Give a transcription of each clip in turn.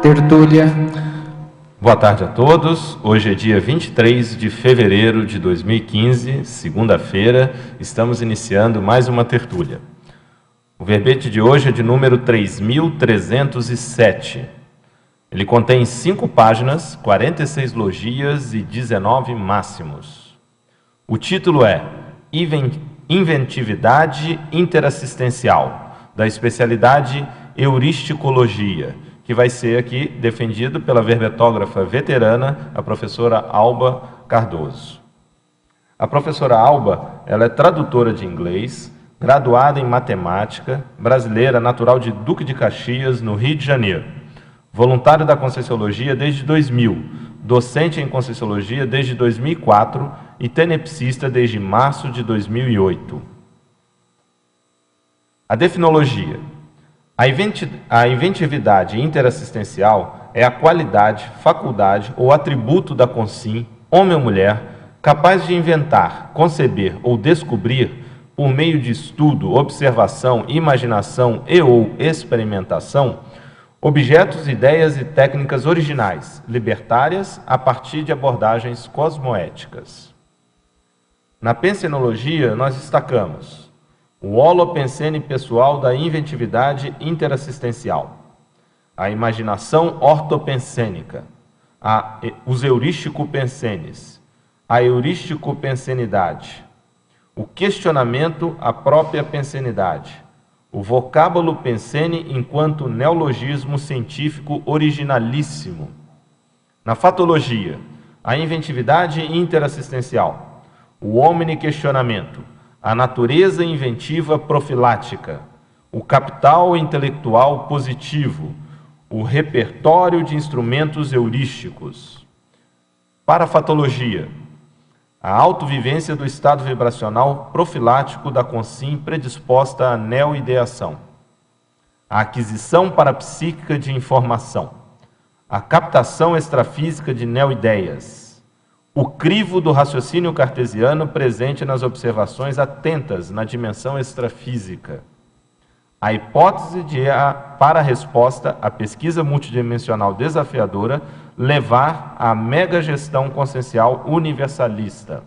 Tertúlia. Boa tarde a todos. Hoje é dia 23 de fevereiro de 2015, segunda-feira. Estamos iniciando mais uma tertúlia. O verbete de hoje é de número 3.307. Ele contém 5 páginas, 46 logias e 19 máximos. O título é Inventividade Interassistencial, da especialidade Euristicologia, que vai ser aqui defendido pela verbetógrafa veterana, a professora Alba Cardoso. A professora Alba, ela é tradutora de inglês, graduada em matemática, brasileira, natural de Duque de Caxias, no Rio de Janeiro. Voluntário da Conscienciologia desde 2000, docente em Conscienciologia desde 2004 e tenepsista desde março de 2008. A definologia. A inventividade interassistencial é a qualidade, faculdade ou atributo da consciência, homem ou mulher, capaz de inventar, conceber ou descobrir, por meio de estudo, observação, imaginação e ou experimentação, objetos, ideias e técnicas originais, libertárias, a partir de abordagens cosmoéticas. Na pensenologia, nós destacamos o holopensene pessoal da inventividade interassistencial, a imaginação ortopensênica, os eurístico-pensenes, a eurístico-pensenidade, o questionamento à própria pensenidade, o vocábulo pensene enquanto neologismo científico originalíssimo. Na fatologia, a inventividade interassistencial, o omni-questionamento, a natureza inventiva profilática, o capital intelectual positivo, o repertório de instrumentos heurísticos. Para a fatologia, a autovivência do estado vibracional profilático da consciência predisposta à neoideação, a aquisição parapsíquica de informação, a captação extrafísica de neoideias, o crivo do raciocínio cartesiano presente nas observações atentas na dimensão extrafísica, a hipótese para a resposta à pesquisa multidimensional desafiadora levar à megagestão consciencial universalista.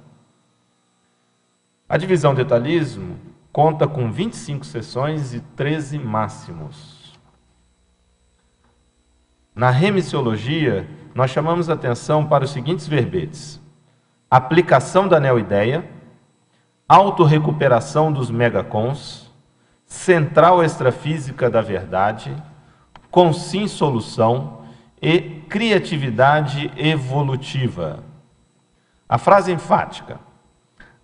A divisão detalhismo conta com 25 sessões e 13 máximos. Na remissiologia, nós chamamos a atenção para os seguintes verbetes: aplicação da neoideia, autorrecuperação dos megacons, central extrafísica da verdade, consciência-solução e criatividade evolutiva. A frase enfática: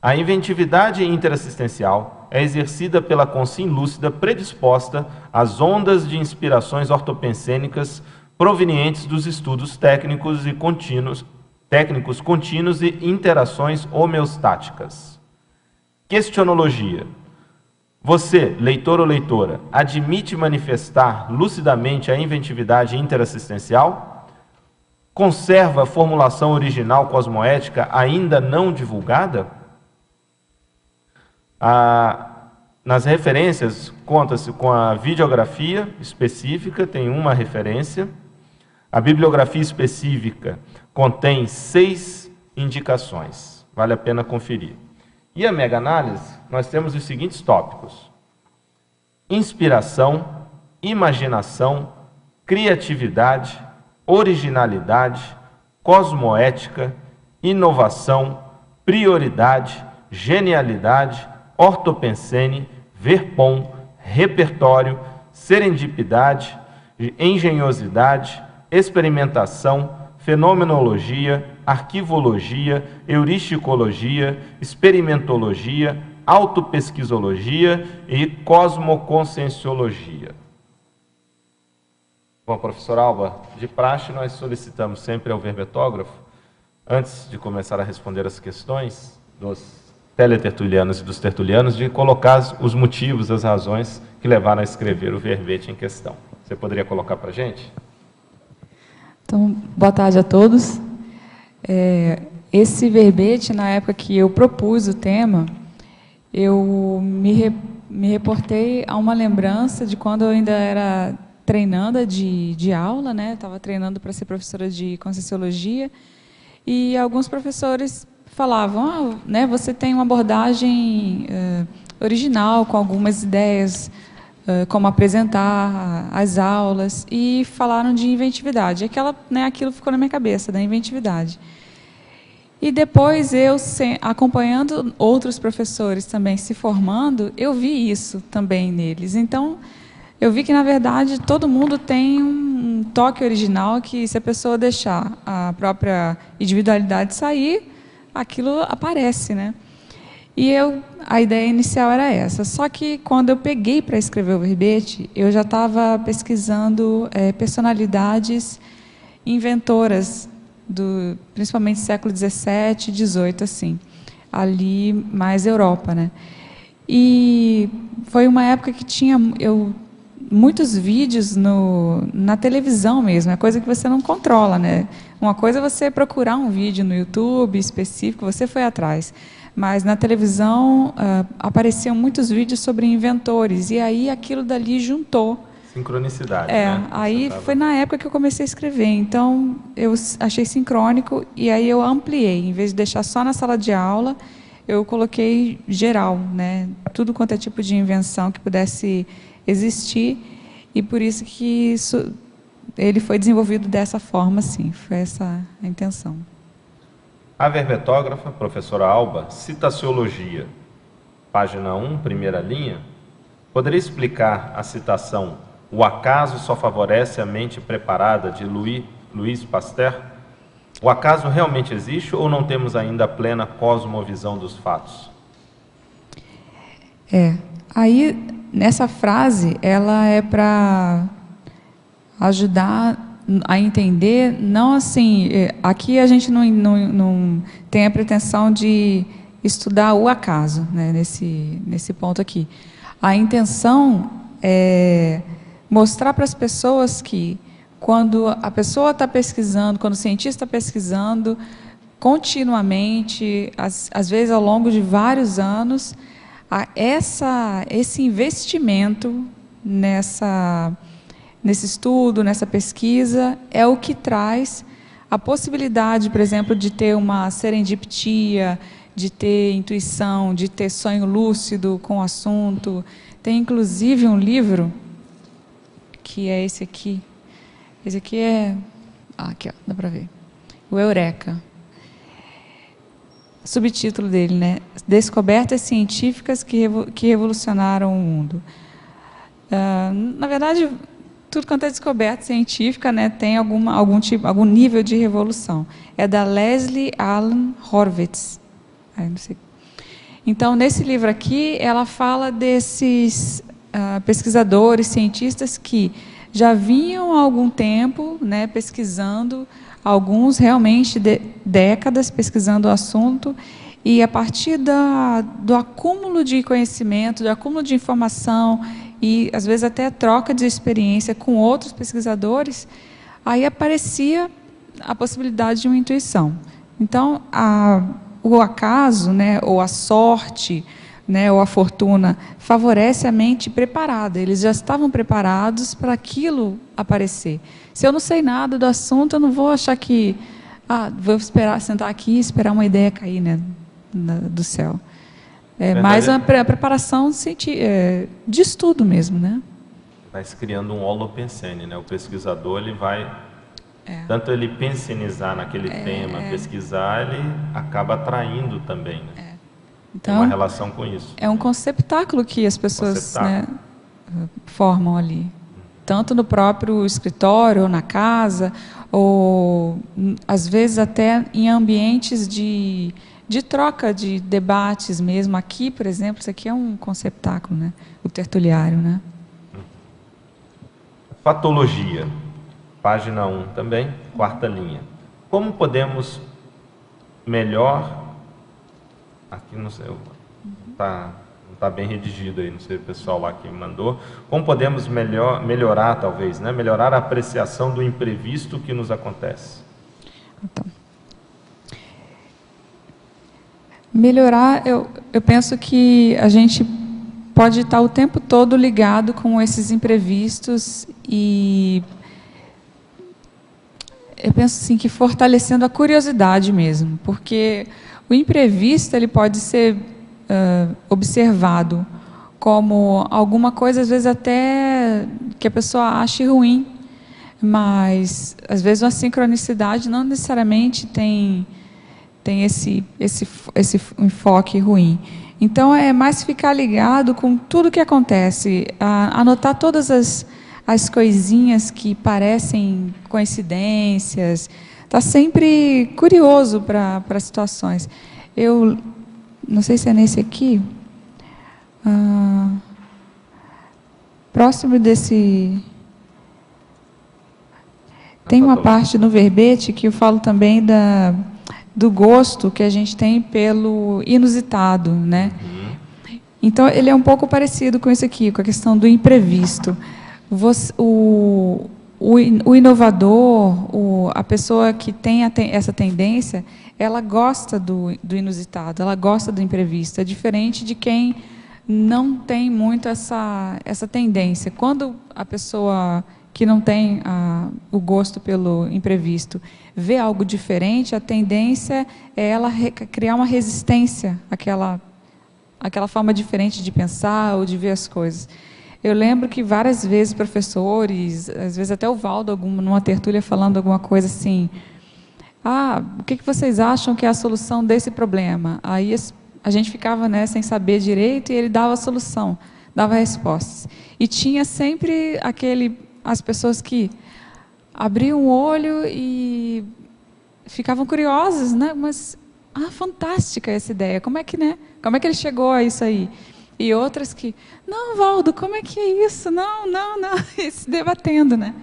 a inventividade interassistencial é exercida pela consciência lúcida predisposta às ondas de inspirações ortopensênicas provenientes dos estudos técnicos contínuos e interações homeostáticas. Questionologia. Você, leitor ou leitora, admite manifestar lucidamente a inventividade interassistencial? Conserva a formulação original cosmoética ainda não divulgada? Nas referências, conta-se com a videografia específica, tem uma referência. A bibliografia específica contém 6 indicações, vale a pena conferir. E a mega-análise, nós temos os seguintes tópicos: inspiração, imaginação, criatividade, originalidade, cosmoética, inovação, prioridade, genialidade, ortopensene, verpom, repertório, serendipidade, engenhosidade, experimentação, fenomenologia, arquivologia, euristicologia, experimentologia, autopesquisologia e cosmoconscienciologia. Bom, professor Alba, de praxe nós solicitamos sempre ao verbetógrafo, antes de começar a responder as questões dos teletertulianos e dos tertulianos, de colocar os motivos, as razões que levaram a escrever o verbete em questão. Você poderia colocar para a gente? Então, boa tarde a todos. Esse verbete, na época que eu propus o tema, eu me reportei a uma lembrança de quando eu ainda era treinanda de aula, né? Estava treinando para ser professora de Conscienciologia, e alguns professores falavam, né, você tem uma abordagem original, com algumas ideias, como apresentar as aulas, e falaram de inventividade. Aquilo ficou na minha cabeça, da inventividade. E depois eu, acompanhando outros professores também se formando, eu vi isso também neles. Então, eu vi que, na verdade, todo mundo tem um toque original que, se a pessoa deixar a própria individualidade sair, aquilo aparece, né? E a ideia inicial era essa. Só que, quando eu peguei para escrever o verbete, eu já estava pesquisando personalidades inventoras, principalmente século XVII, XVIII, assim, ali mais Europa, né? E foi uma época que tinha muitos vídeos na televisão mesmo, é coisa que você não controla, né? Uma coisa é você procurar um vídeo no YouTube específico, você foi atrás, mas na televisão apareciam muitos vídeos sobre inventores, e aí aquilo dali juntou. Sincronicidade, né? Aí foi na época que eu comecei a escrever, então eu achei sincrônico, e aí eu ampliei, em vez de deixar só na sala de aula, eu coloquei geral, né? Tudo quanto é tipo de invenção que pudesse existir, e por isso que ele foi desenvolvido dessa forma, sim, foi essa a intenção. A verbetógrafa, professora Alba, citaciologia, página 1, primeira linha, poderia explicar a citação "O acaso só favorece a mente preparada" de Louis Pasteur? O acaso realmente existe ou não temos ainda a plena cosmovisão dos fatos? Aí, nessa frase, ela é para ajudar a entender, não assim, aqui a gente não tem a pretensão de estudar o acaso, né, nesse ponto aqui. A intenção é mostrar para as pessoas que, quando a pessoa está pesquisando, quando o cientista está pesquisando, continuamente, às vezes ao longo de vários anos, esse investimento nesse estudo, nessa pesquisa, é o que traz a possibilidade, por exemplo, de ter uma serendipia, de ter intuição, de ter sonho lúcido com o assunto. Tem, inclusive, um livro, que é esse aqui. Esse aqui é... aqui, ó, dá para ver. O Eureka. Subtítulo dele, né? Descobertas científicas que revolucionaram o mundo. Na verdade, tudo quanto é descoberta científica, né, tem algum nível de revolução. É da Leslie Allen Horwitz. Não sei. Então, nesse livro aqui, ela fala desses pesquisadores, cientistas que já vinham há algum tempo, né, pesquisando, alguns realmente décadas pesquisando o assunto, e a partir do acúmulo de conhecimento, do acúmulo de informação, e às vezes até troca de experiência com outros pesquisadores, aí aparecia a possibilidade de uma intuição. Então, o acaso, né, ou a sorte, né, ou a fortuna, favorece a mente preparada. Eles já estavam preparados para aquilo aparecer. Se eu não sei nada do assunto, eu não vou achar que vou sentar aqui e esperar uma ideia cair, né, do céu. É mais a preparação de estudo mesmo, né? Vai se criando um holopensene, né? O pesquisador, ele vai... Tanto ele pensionizar naquele tema, pesquisar, ele acaba atraindo também, né? Então, tem uma relação com isso. É um conceptáculo que as pessoas, né, formam ali. Tanto no próprio escritório, ou na casa, ou às vezes até em ambientes de troca, de debates mesmo. Aqui, por exemplo, isso aqui é um conceptáculo, né? O tertuliário, né? Patologia, página 1 também, quarta linha. Como podemos melhor... Aqui não sei, não está bem redigido aí, não sei o pessoal lá que mandou. Como podemos melhorar, talvez, né? Melhorar a apreciação do imprevisto que nos acontece? Então, melhorar, eu penso que a gente pode estar o tempo todo ligado com esses imprevistos e eu penso assim que fortalecendo a curiosidade mesmo, porque o imprevisto ele pode ser observado como alguma coisa, às vezes até que a pessoa ache ruim, mas às vezes uma sincronicidade não necessariamente tem esse enfoque ruim. Então é mais ficar ligado com tudo que acontece, anotar todas as coisinhas que parecem coincidências, tá sempre curioso para situações. Eu não sei se é nesse aqui, próximo desse, tem uma parte no verbete que eu falo também do gosto que a gente tem pelo inusitado, né? Então ele é um pouco parecido com isso aqui, com a questão do imprevisto. O inovador, a pessoa que tem essa tendência, ela gosta do inusitado, ela gosta do imprevisto. É diferente de quem não tem muito essa tendência. Quando a pessoa que não tem o gosto pelo imprevisto vê algo diferente, a tendência é ela criar uma resistência àquela forma diferente de pensar ou de ver as coisas. Eu lembro que várias vezes professores, às vezes até o Valdo, numa tertúlia falando alguma coisa assim, o que vocês acham que é a solução desse problema? Aí a gente ficava, né, sem saber direito e ele dava a solução, dava respostas. E tinha sempre as pessoas que abriam o olho e ficavam curiosas, né? Mas, fantástica essa ideia, como é que ele chegou a isso aí? E outras que, não, Valdo, como é que é isso? Não, e se debatendo, né?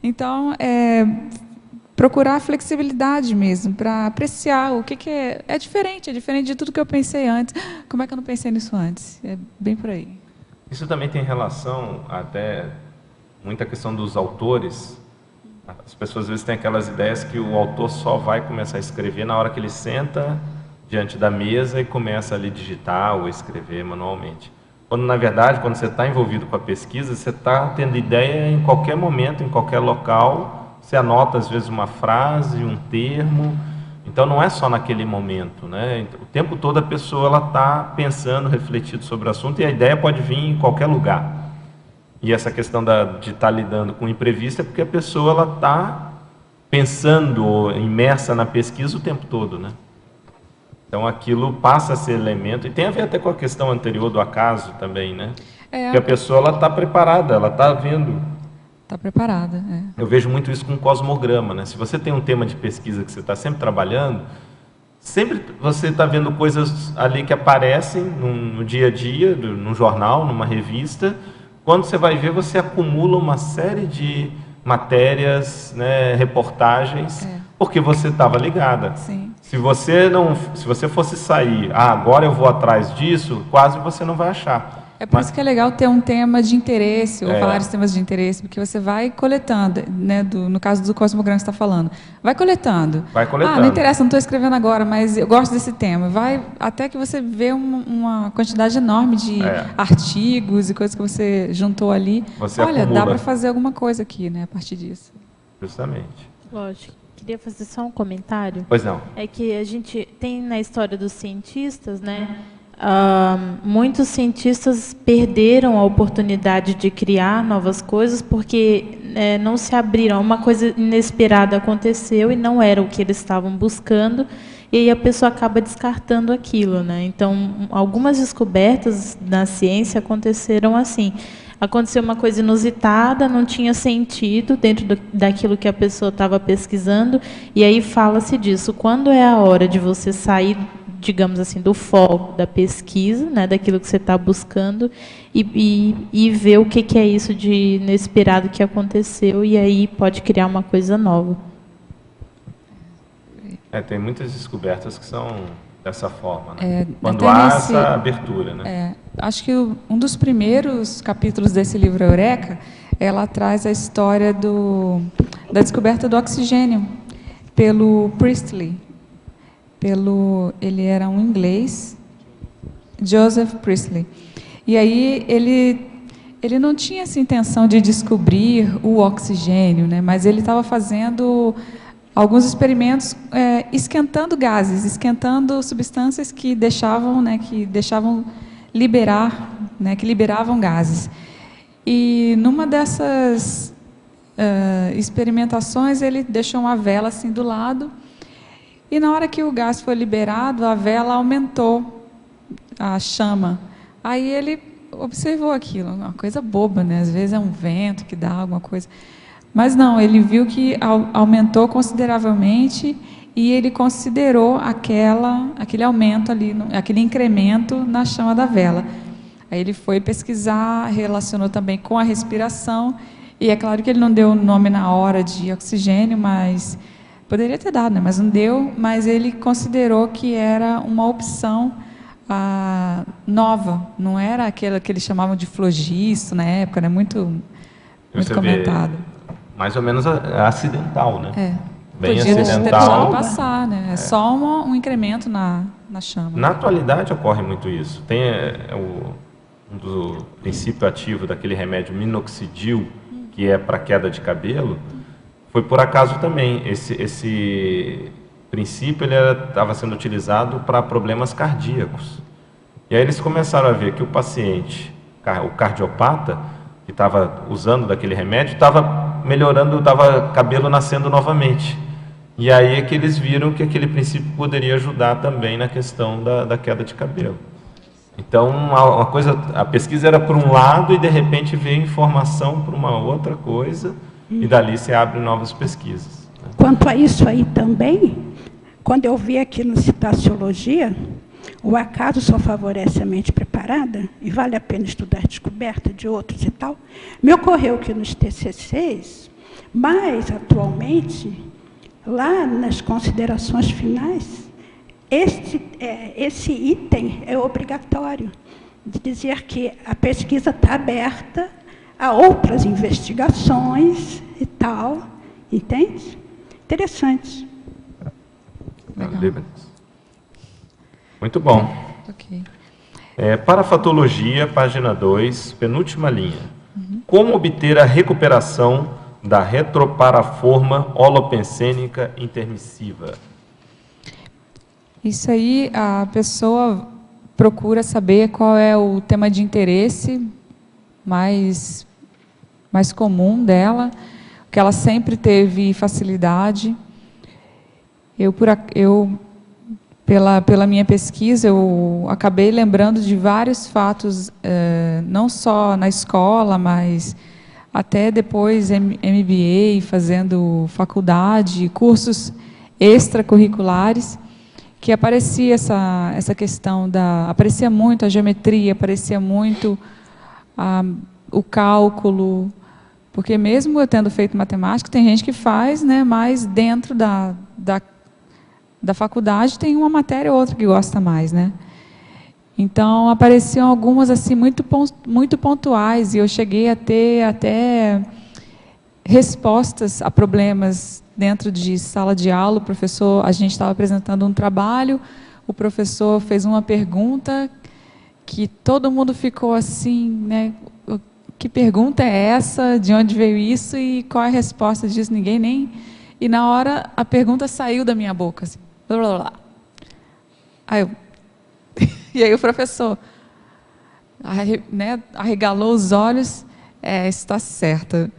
Então, procurar flexibilidade mesmo, para apreciar o que é diferente de tudo que eu pensei antes. Como é que eu não pensei nisso antes? É bem por aí. Isso também tem relação, até, muita questão dos autores. As pessoas às vezes têm aquelas ideias que o autor só vai começar a escrever na hora que ele senta diante da mesa e começa ali a digitar ou escrever manualmente. Quando, na verdade, quando você está envolvido com a pesquisa, você está tendo ideia em qualquer momento, em qualquer local, você anota, às vezes, uma frase, um termo, então não é só naquele momento, né? O tempo todo a pessoa está pensando, refletindo sobre o assunto, e a ideia pode vir em qualquer lugar. E essa questão de estar lidando com o imprevisto é porque a pessoa está pensando, imersa na pesquisa o tempo todo, né? Então aquilo passa a ser elemento, e tem a ver até com a questão anterior do acaso também, né? Porque a pessoa está preparada, ela está vendo. Está preparada, Eu vejo muito isso com o cosmograma, né? Se você tem um tema de pesquisa que você está sempre trabalhando, sempre você está vendo coisas ali que aparecem no dia a dia, num jornal, numa revista. Quando você vai ver, você acumula uma série de matérias, né, reportagens, porque você estava ligada. Sim. Se você fosse sair, agora eu vou atrás disso, quase você não vai achar. É por isso que é legal ter um tema de interesse, ou vários temas de interesse, porque você vai coletando, né, no caso do cosmograma que você está falando, vai coletando. Não interessa, não estou escrevendo agora, mas eu gosto desse tema. Vai até que você vê uma quantidade enorme de artigos e coisas que você juntou ali. Olha, dá para fazer alguma coisa aqui, né, a partir disso. Justamente. Lógico. Queria fazer só um comentário. Pois não. É que a gente tem na história dos cientistas, né? Muitos cientistas perderam a oportunidade de criar novas coisas porque não se abriram. Uma coisa inesperada aconteceu e não era o que eles estavam buscando, e aí a pessoa acaba descartando aquilo, né? Então, algumas descobertas na ciência aconteceram assim. Aconteceu uma coisa inusitada, não tinha sentido dentro daquilo que a pessoa estava pesquisando, e aí fala-se disso. Quando é a hora de você sair, digamos assim, do foco da pesquisa, né, daquilo que você está buscando, e ver o que é isso de inesperado que aconteceu, e aí pode criar uma coisa nova. Tem muitas descobertas que são dessa forma, né? Quando há essa abertura, né? Acho que um dos primeiros capítulos desse livro Eureka, ela traz a história da descoberta do oxigênio pelo Priestley. Ele era um inglês, Joseph Priestley. E aí ele não tinha essa intenção de descobrir o oxigênio, né? Mas ele estava fazendo alguns experimentos esquentando gases, esquentando substâncias que deixavam liberar, né? Que liberavam gases. E numa dessas experimentações ele deixou uma vela assim do lado, e na hora que o gás foi liberado, a vela aumentou a chama. Aí ele observou aquilo, uma coisa boba, né? Às vezes é um vento que dá alguma coisa. Mas não, ele viu que aumentou consideravelmente e ele considerou aquele aumento ali, aquele incremento na chama da vela. Aí ele foi pesquisar, relacionou também com a respiração, e é claro que ele não deu o nome na hora de oxigênio, mas poderia ter dado, né? Mas não deu, mas ele considerou que era uma opção nova, não era aquela que eles chamavam de flogisto na época, né? Muito comentado. Mais ou menos acidental, né? Bem podia acidental. Passar, né? É só um incremento na chama. Na atualidade ocorre muito isso. Tem um do princípio ativo daquele remédio minoxidil, que é para queda de cabelo, foi por acaso também. Esse princípio estava sendo utilizado para problemas cardíacos. E aí eles começaram a ver que o paciente, o cardiopata, que estava usando daquele remédio, estava melhorando, estava cabelo nascendo novamente. E aí é que eles viram que aquele princípio poderia ajudar também na questão da queda de cabelo. Então, a pesquisa era por um lado e de repente veio informação para uma outra coisa, e dali se abrem novas pesquisas. Quanto a isso aí também, quando eu vi aqui no Citaciologia, o acaso só favorece a mente preparada, e vale a pena estudar a descoberta de outros e tal, me ocorreu que nos TCCs, mas atualmente, lá nas considerações finais, esse item é obrigatório, de dizer que a pesquisa está aberta a outras investigações e tal, entende? Interessante. Legal. Muito bom. Ok. Parafatologia, página 2, penúltima linha. Como obter a recuperação da retroparaforma holopensênica intermissiva? Isso aí, a pessoa procura saber qual é o tema de interesse mais comum dela, que ela sempre teve facilidade. Pela minha pesquisa, eu acabei lembrando de vários fatos, não só na escola, mas até depois MBA, fazendo faculdade, cursos extracurriculares, que aparecia essa questão aparecia muito a geometria, aparecia muito o cálculo, porque mesmo eu tendo feito matemática, tem gente que faz, né, mas dentro da faculdade tem uma matéria ou outra que gosta mais, né? Então, apareciam algumas assim muito pontuais, e eu cheguei a ter até respostas a problemas dentro de sala de aula. A gente estava apresentando um trabalho, o professor fez uma pergunta que todo mundo ficou assim, né? Que pergunta é essa? De onde veio isso? E qual é a resposta disso? Ninguém nem... E na hora a pergunta saiu da minha boca, assim, blá, blá, blá. E aí o professor arregalou os olhos, está certa.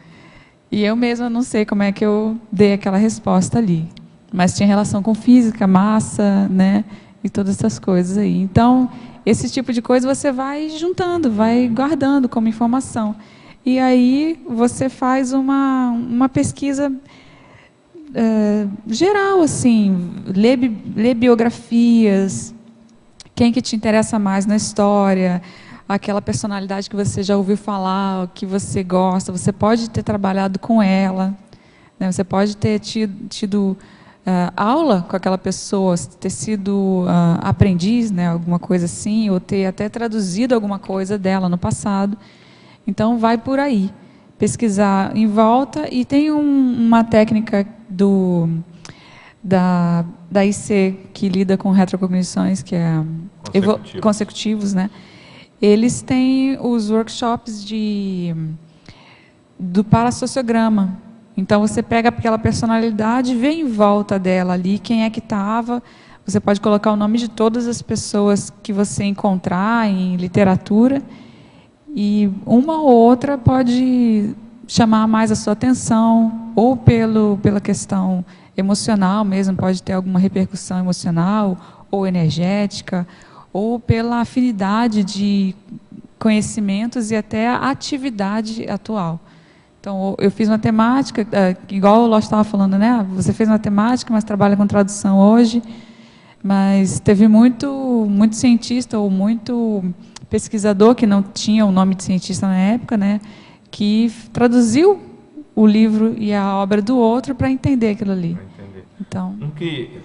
E eu mesma não sei como é que eu dei aquela resposta ali. Mas tinha relação com física, massa, né, e todas essas coisas aí. Então, esse tipo de coisa você vai juntando, vai guardando como informação. E aí você faz uma pesquisa geral, assim, lê biografias, quem que te interessa mais na história, aquela personalidade que você já ouviu falar, que você gosta, você pode ter trabalhado com ela, né? Você pode ter tido aula com aquela pessoa, ter sido aprendiz, né? Alguma coisa assim, ou ter até traduzido alguma coisa dela no passado. Então, vai por aí, pesquisar em volta. E tem uma técnica da IC que lida com retrocognições, que é consecutivos, né? eles têm os workshops do parassociograma. Então, você pega aquela personalidade e vê em volta dela ali quem é que estava. Você pode colocar o nome de todas as pessoas que você encontrar em literatura, e uma ou outra pode chamar mais a sua atenção, ou pela questão emocional mesmo, pode ter alguma repercussão emocional ou energética, ou pela afinidade de conhecimentos e até a atividade atual. Então, eu fiz matemática, igual o Ló estava falando, né? Você fez matemática, mas trabalha com tradução hoje, mas teve muito cientista ou muito pesquisador que não tinha o nome de cientista na época, né? Que traduziu o livro e a obra do outro para entender aquilo ali. Então, um que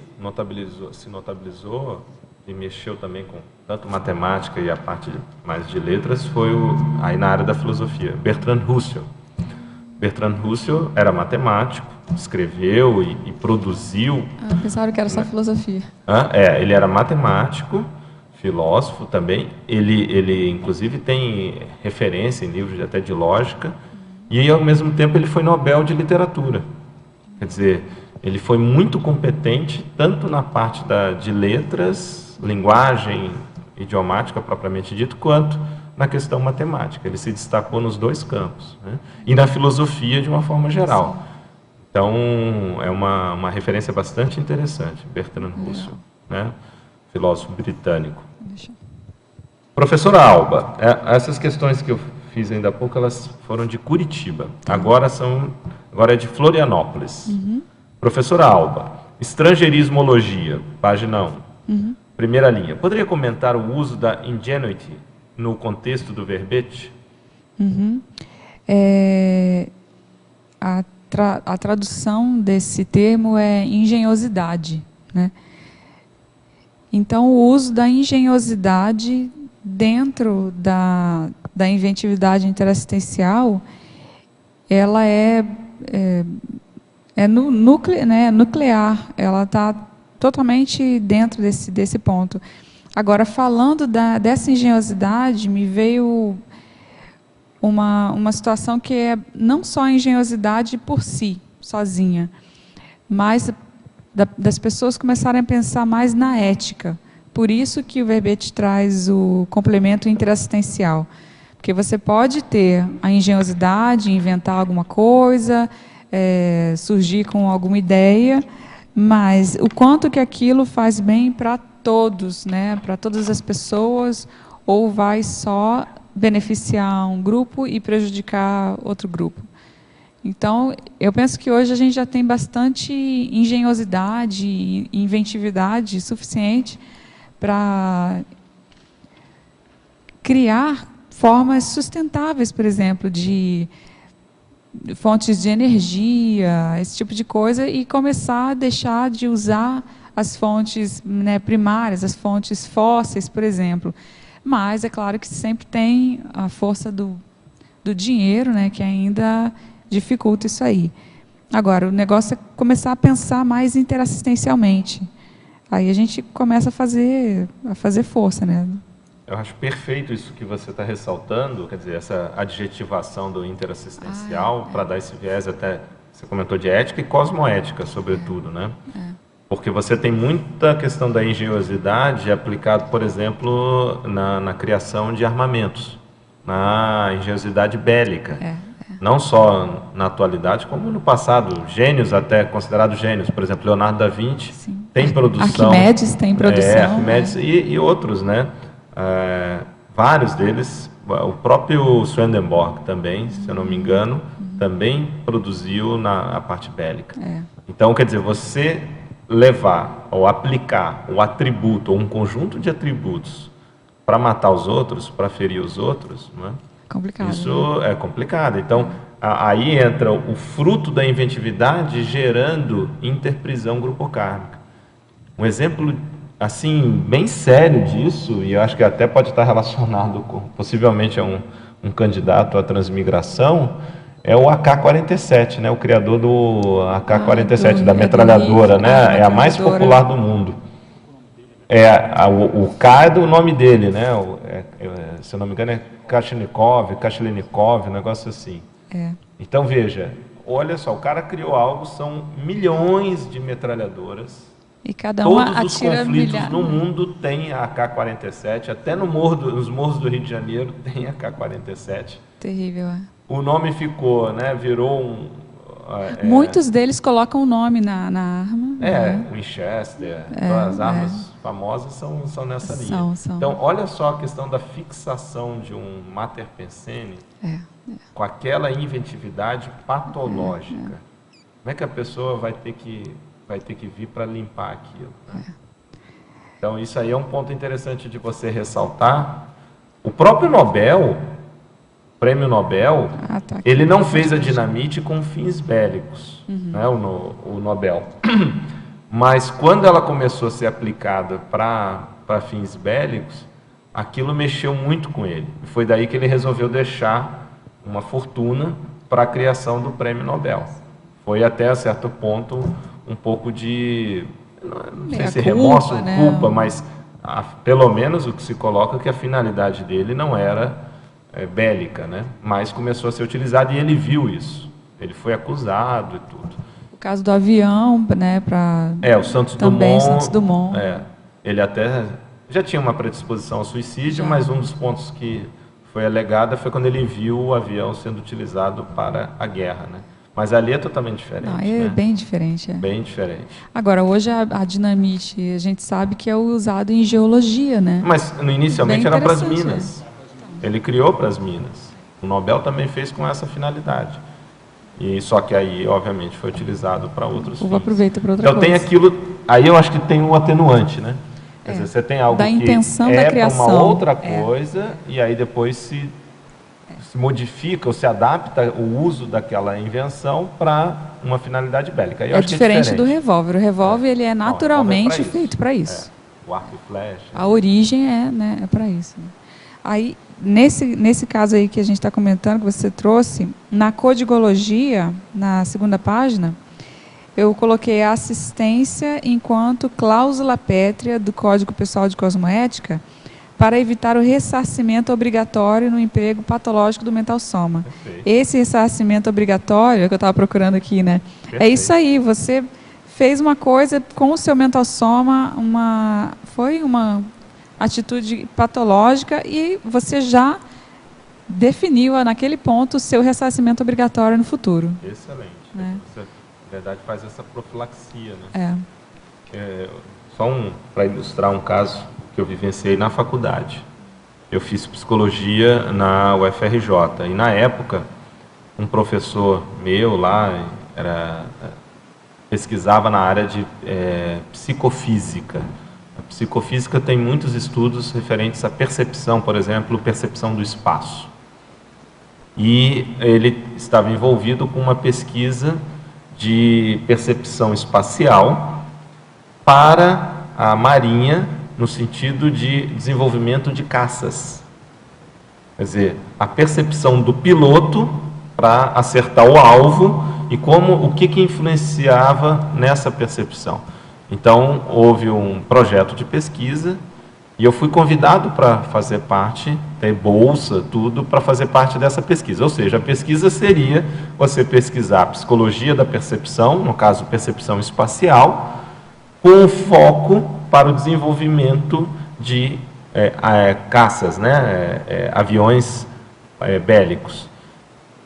se notabilizou e mexeu também com tanto matemática e a parte mais de letras foi aí na área da filosofia, Bertrand Russell. Bertrand Russell era matemático, escreveu e produziu... pensaram que era só filosofia. Ele era matemático, filósofo também. Ele inclusive, tem referência em livros até de lógica. E, ao mesmo tempo, ele foi Nobel de Literatura. Quer dizer, ele foi muito competente, tanto na parte de letras, linguagem idiomática propriamente dito, quanto na questão matemática. Ele se destacou nos dois campos, né? E na filosofia de uma forma geral. Então, é uma referência bastante interessante, Bertrand Russell, né? Filósofo britânico. Professora Alba, essas questões que eu fiz ainda há pouco, elas foram de Curitiba. Agora é de Florianópolis. Professora Alba, estrangeirismologia, página 1, primeira linha. Poderia comentar o uso da ingenuity no contexto do verbete? A tradução desse termo é engenhosidade, né? Então, o uso da engenhosidade dentro da inventividade interassistencial, ela é nuclear, ela está totalmente dentro desse ponto. Agora, falando dessa engenhosidade, me veio uma situação que é não só a engenhosidade por si, sozinha, mas das pessoas começarem a pensar mais na ética. Por isso que o verbete traz o complemento interassistencial. Porque você pode ter a engenhosidade, inventar alguma coisa, surgir com alguma ideia, mas o quanto que aquilo faz bem para todos, né? Para todas as pessoas, ou vai só beneficiar um grupo e prejudicar outro grupo. Então, eu penso que hoje a gente já tem bastante engenhosidade e inventividade suficiente para criar formas sustentáveis, por exemplo, de fontes de energia, esse tipo de coisa, e começar a deixar de usar as fontes, né, primárias, as fontes fósseis, por exemplo. Mas é claro que sempre tem a força do dinheiro, né, que ainda dificulta isso aí. Agora, o negócio é começar a pensar mais interassistencialmente. Aí a gente começa a fazer força, né? Eu acho perfeito isso que você está ressaltando, quer dizer, essa adjetivação do interassistencial, para dar esse viés até, você comentou de ética e cosmoética, sobretudo, né? Porque você tem muita questão da engenhosidade aplicada, por exemplo, na criação de armamentos, na engenhosidade bélica. Não só na atualidade, como no passado. Gênios, até considerados gênios. Por exemplo, Leonardo da Vinci tem produção. Arquimedes tem produção. Arquimedes e outros, né? Vários deles. O próprio Swedenborg também, se eu não me engano, também produziu na parte bélica. Então, quer dizer, você levar ou aplicar um atributo ou um conjunto de atributos para matar os outros, para ferir os outros, não é? Complicado, isso, né? É complicado. Então, aí entra o fruto da inventividade gerando interprisão grupocármica. Um exemplo, assim, bem sério disso, e eu acho que até pode estar relacionado com, possivelmente, a um candidato à transmigração, é o AK-47, né? O criador do AK-47, da metralhadora, né? É a mais popular do mundo. O K é do nome dele, né? Se eu não me engano é Kashlenikov, um negócio assim. Então, veja, olha só, o cara criou algo, são milhões de metralhadoras. E cada uma Todos os atira conflitos no mundo têm a AK-47, até nos morros do Rio de Janeiro tem a AK-47. Terrível, O nome ficou, né? Virou muitos deles colocam o nome na arma. Winchester, as armas famosas são nessa linha. São. Então, olha só a questão da fixação de um mater pensene com aquela inventividade patológica. Como é que a pessoa vai ter que vir para limpar aquilo? Né? Então, isso aí é um ponto interessante de você ressaltar. O próprio Nobel, Prêmio Nobel, ele não fez a dinamite com fins bélicos, né, o Nobel. Mas quando ela começou a ser aplicada para fins bélicos, aquilo mexeu muito com ele. E foi daí que ele resolveu deixar uma fortuna para a criação do Prêmio Nobel. Foi até a certo ponto um pouco de, não sei se remorso ou culpa, mas pelo menos o que se coloca é que a finalidade dele não era bélica, né? Mas começou a ser utilizado e ele viu isso. Ele foi acusado e tudo. O caso do avião, né? O Santos Dumont. Ele até já tinha uma predisposição ao suicídio, mas um dos pontos que foi alegada foi quando ele viu o avião sendo utilizado para a guerra, né? Mas ali é totalmente diferente. Não, né? Bem diferente. Bem diferente. Agora, hoje a dinamite, a gente sabe que é usado em geologia, né? Mas inicialmente era para as minas. Ele criou para as minas. O Nobel também fez com essa finalidade. E só que aí, obviamente, foi utilizado para outros fins. Aproveita para outra coisa. Tem aquilo. Aí eu acho que tem um atenuante, né? Quer dizer, você tem algo da intenção que da é criação. Uma outra coisa e aí depois se modifica ou se adapta o uso daquela invenção para uma finalidade bélica. Eu acho diferente do revólver. O revólver ele é naturalmente feito para isso. O arco e flecha. A origem é para isso. Aí, nesse caso aí que a gente está comentando, que você trouxe, na codigologia, na segunda página, eu coloquei a assistência enquanto cláusula pétrea do Código Pessoal de Cosmoética para evitar o ressarcimento obrigatório no emprego patológico do mental soma. Perfeito. Esse ressarcimento obrigatório, que eu estava procurando aqui, né? Perfeito. É isso aí, você fez uma coisa com o seu mental soma, foi uma atitude patológica e você já definiu naquele ponto o seu ressarcimento obrigatório no futuro. Excelente. Você, na verdade, faz essa profilaxia, né? Para ilustrar um caso que eu vivenciei na faculdade. Eu fiz psicologia na UFRJ e, na época, um professor meu lá pesquisava na área de psicofísica. A psicofísica tem muitos estudos referentes à percepção, por exemplo, percepção do espaço. E ele estava envolvido com uma pesquisa de percepção espacial para a Marinha, no sentido de desenvolvimento de caças. Quer dizer, a percepção do piloto para acertar o alvo e o que influenciava nessa percepção. Então, houve um projeto de pesquisa e eu fui convidado para fazer parte, ter bolsa, tudo, para fazer parte dessa pesquisa. Ou seja, a pesquisa seria você pesquisar a psicologia da percepção, no caso, percepção espacial, com foco para o desenvolvimento de caças, né, aviões bélicos.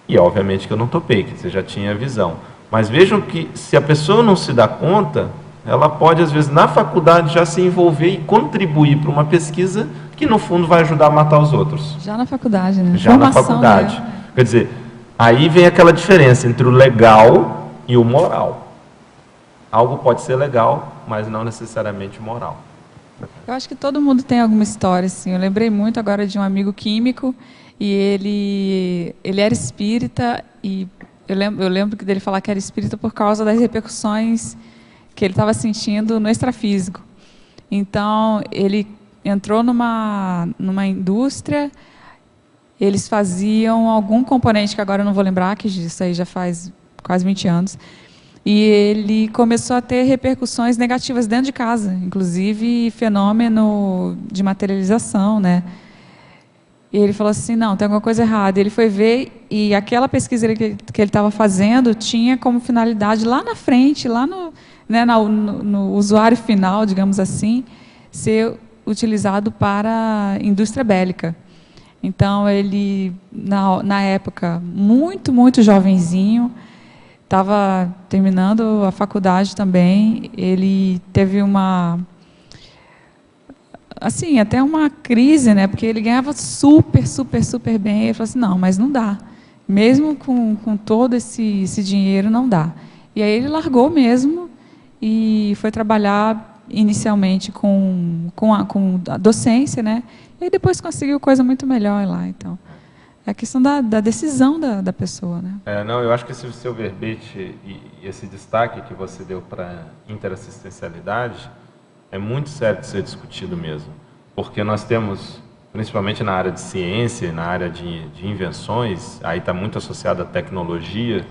E, obviamente, que eu não topei, que você já tinha a visão. Mas vejam que, se a pessoa não se dá conta, ela pode, às vezes, na faculdade já se envolver e contribuir para uma pesquisa que, no fundo, vai ajudar a matar os outros. Já na faculdade, né? Já na faculdade. Né? Quer dizer, aí vem aquela diferença entre o legal e o moral. Algo pode ser legal, mas não necessariamente moral. Eu acho que todo mundo tem alguma história, assim. Eu lembrei muito agora de um amigo químico e ele era espírita e eu lembro dele falar que era espírita por causa das repercussões que ele estava sentindo no extrafísico. Então, ele entrou numa indústria, eles faziam algum componente, que agora eu não vou lembrar, que isso aí já faz quase 20 anos, E ele começou a ter repercussões negativas dentro de casa, inclusive fenômeno de materialização, né? E ele falou assim, não, tem alguma coisa errada. Ele foi ver, e aquela pesquisa que ele estava fazendo tinha como finalidade lá na frente, lá no, né, no usuário final, digamos assim, ser utilizado para indústria bélica. Então, ele, na época, muito jovenzinho, estava terminando a faculdade também, ele teve assim, até uma crise, né? Porque ele ganhava super bem. Ele falou assim, não, mas não dá. Mesmo com todo esse dinheiro, não dá. E aí ele largou mesmo e foi trabalhar inicialmente com a docência, né? E depois conseguiu coisa muito melhor lá. Então, é a questão da decisão da pessoa, né? Não, eu acho que esse seu verbete e esse destaque que você deu para a interassistencialidade é muito sério de ser discutido mesmo, porque nós temos, principalmente na área de ciência, na área de invenções, aí está muito associado à tecnologia,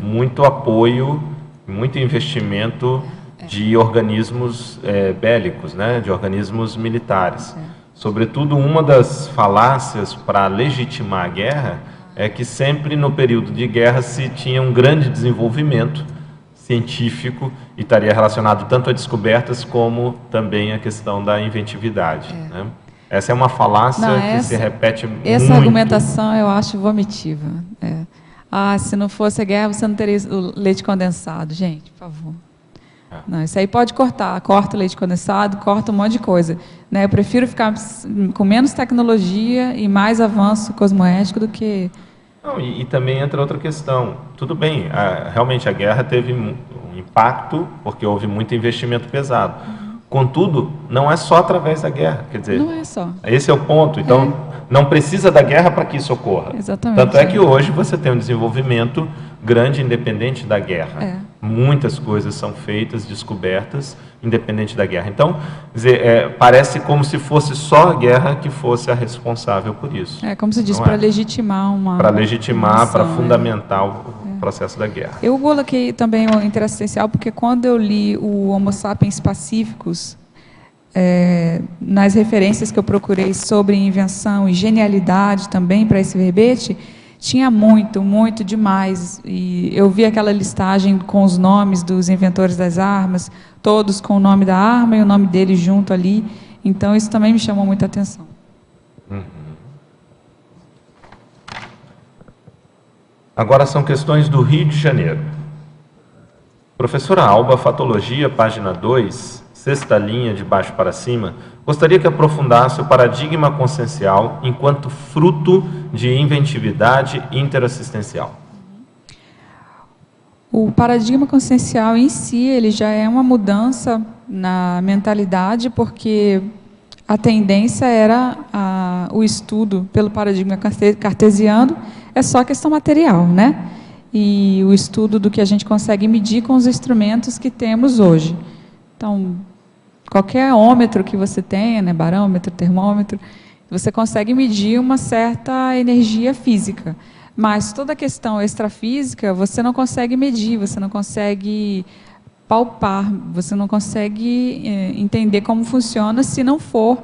muito apoio, muito investimento de organismos bélicos, né, de organismos militares. Sobretudo, uma das falácias para legitimar a guerra é que sempre no período de guerra se tinha um grande desenvolvimento científico e estaria relacionado tanto a descobertas como também a questão da inventividade. Né? Essa é uma falácia que se repete muito. Essa argumentação eu acho vomitiva. Se não fosse a guerra, você não teria o leite condensado. Gente, por favor. Não, isso aí pode cortar. Corta o leite condensado, corta um monte de coisa. Né? Eu prefiro ficar com menos tecnologia e mais avanço cosmoético do que... Não, e também entra outra questão. Tudo bem, realmente a guerra teve um impacto, porque houve muito investimento pesado. Contudo, não é só através da guerra. Quer dizer, não é só. Esse é o ponto. Então, não precisa da guerra para que isso ocorra. Exatamente. Tanto é que hoje você tem um desenvolvimento grande, independente da guerra. Muitas coisas são feitas, descobertas, independente da guerra. Então, quer dizer, parece como se fosse só a guerra que fosse a responsável por isso. Como se diz, para legitimar uma... Para legitimar, para fundamentar o processo da guerra. Eu coloquei também o interassistencial porque quando eu li o Homo sapiens pacíficos, nas referências que eu procurei sobre invenção e genialidade também para esse verbete, tinha muito demais. E eu vi aquela listagem com os nomes dos inventores das armas, todos com o nome da arma e o nome dele junto ali. Então, isso também me chamou muita atenção. Agora são questões do Rio de Janeiro. Professora Alba, Fatologia, página 2, sexta linha de baixo para cima, gostaria que aprofundasse o paradigma consciencial enquanto fruto de inventividade interassistencial. O paradigma consciencial em si, ele já é uma mudança na mentalidade, porque a tendência era o estudo pelo paradigma cartesiano, é só questão material, né? E o estudo do que a gente consegue medir com os instrumentos que temos hoje. Então, qualquer ômetro que você tenha, né, barômetro, termômetro, você consegue medir uma certa energia física. Mas toda a questão extrafísica, você não consegue medir, você não consegue palpar, você não consegue entender como funciona se não for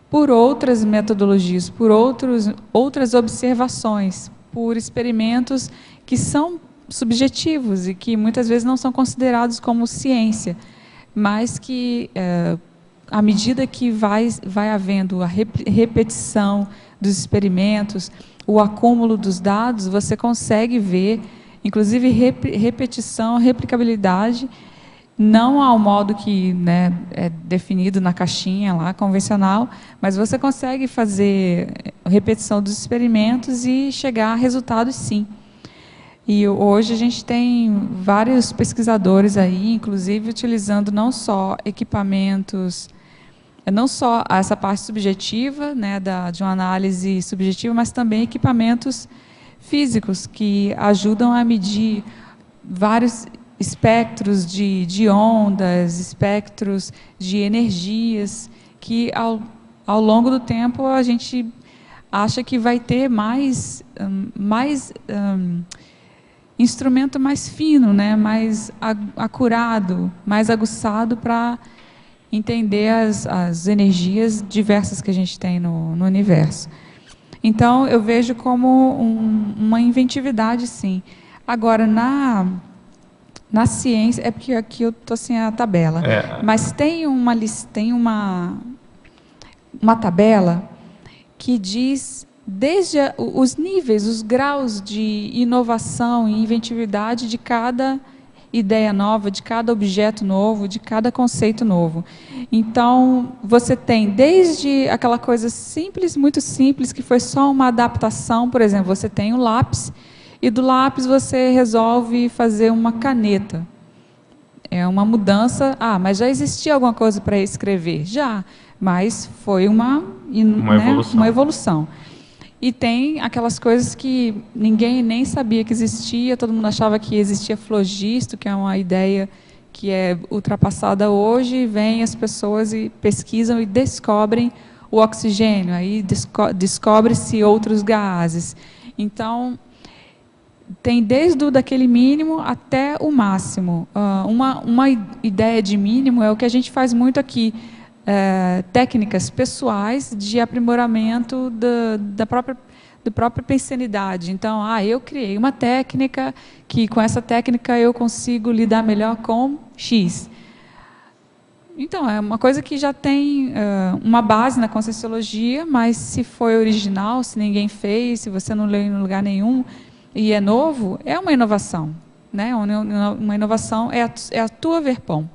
por outras metodologias, por outras observações, por experimentos que são subjetivos e que muitas vezes não são considerados como ciência, mas que, à medida que vai havendo a repetição dos experimentos, o acúmulo dos dados, você consegue ver, inclusive, repetição, replicabilidade, não ao modo que, né, é definido na caixinha lá, convencional, mas você consegue fazer repetição dos experimentos e chegar a resultados, sim. E hoje a gente tem vários pesquisadores aí, inclusive utilizando não só equipamentos, não só essa parte subjetiva, né, de uma análise subjetiva, mas também equipamentos físicos que ajudam a medir vários espectros de ondas, espectros de energias, que ao longo do tempo a gente acha que vai ter mais instrumento mais fino, né, mais acurado, mais aguçado para entender as energias diversas que a gente tem no universo. Então, eu vejo como uma inventividade, sim. Agora, na ciência, é porque aqui eu estou sem a tabela, mas tem uma tabela que diz desde os níveis, os graus de inovação e inventividade de cada ideia nova, de cada objeto novo, de cada conceito novo. Então, você tem desde aquela coisa simples, muito simples, que foi só uma adaptação, por exemplo, você tem o lápis, e do lápis você resolve fazer uma caneta. É uma mudança. Mas já existia alguma coisa para escrever? Já, mas foi uma evolução. E tem aquelas coisas que ninguém nem sabia que existia, todo mundo achava que existia flogisto, que é uma ideia que é ultrapassada hoje, vem as pessoas e pesquisam e descobrem o oxigênio, aí descobre-se outros gases. Então, tem desde daquele mínimo até o máximo. Uma ideia de mínimo é o que a gente faz muito aqui, técnicas pessoais de aprimoramento da própria pensanidade. Então, eu criei uma técnica que, com essa técnica, eu consigo lidar melhor com X. Então, é uma coisa que já tem uma base na Conscienciologia, mas se foi original, se ninguém fez, se você não leu em lugar nenhum, e é novo, é uma inovação. Né? Uma inovação é a tua verpom.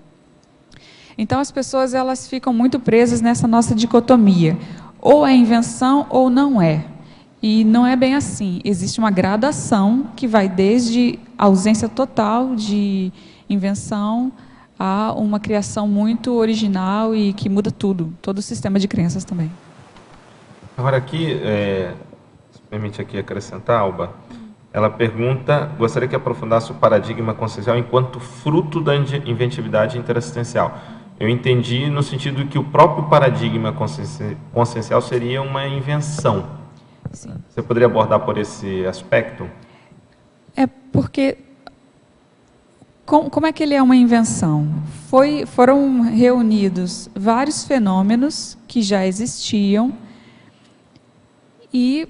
Então, as pessoas elas ficam muito presas nessa nossa dicotomia. Ou é invenção ou não é. E não é bem assim. Existe uma gradação que vai desde a ausência total de invenção a uma criação muito original e que muda tudo, todo o sistema de crenças também. Agora aqui, se permite aqui acrescentar, Alba, ela pergunta, gostaria que aprofundasse o paradigma consciencial enquanto fruto da inventividade interassistencial. Eu entendi no sentido que o próprio paradigma consciencial seria uma invenção. Sim. Você poderia abordar por esse aspecto? É porque, como é que ele é uma invenção? Foram reunidos vários fenômenos que já existiam e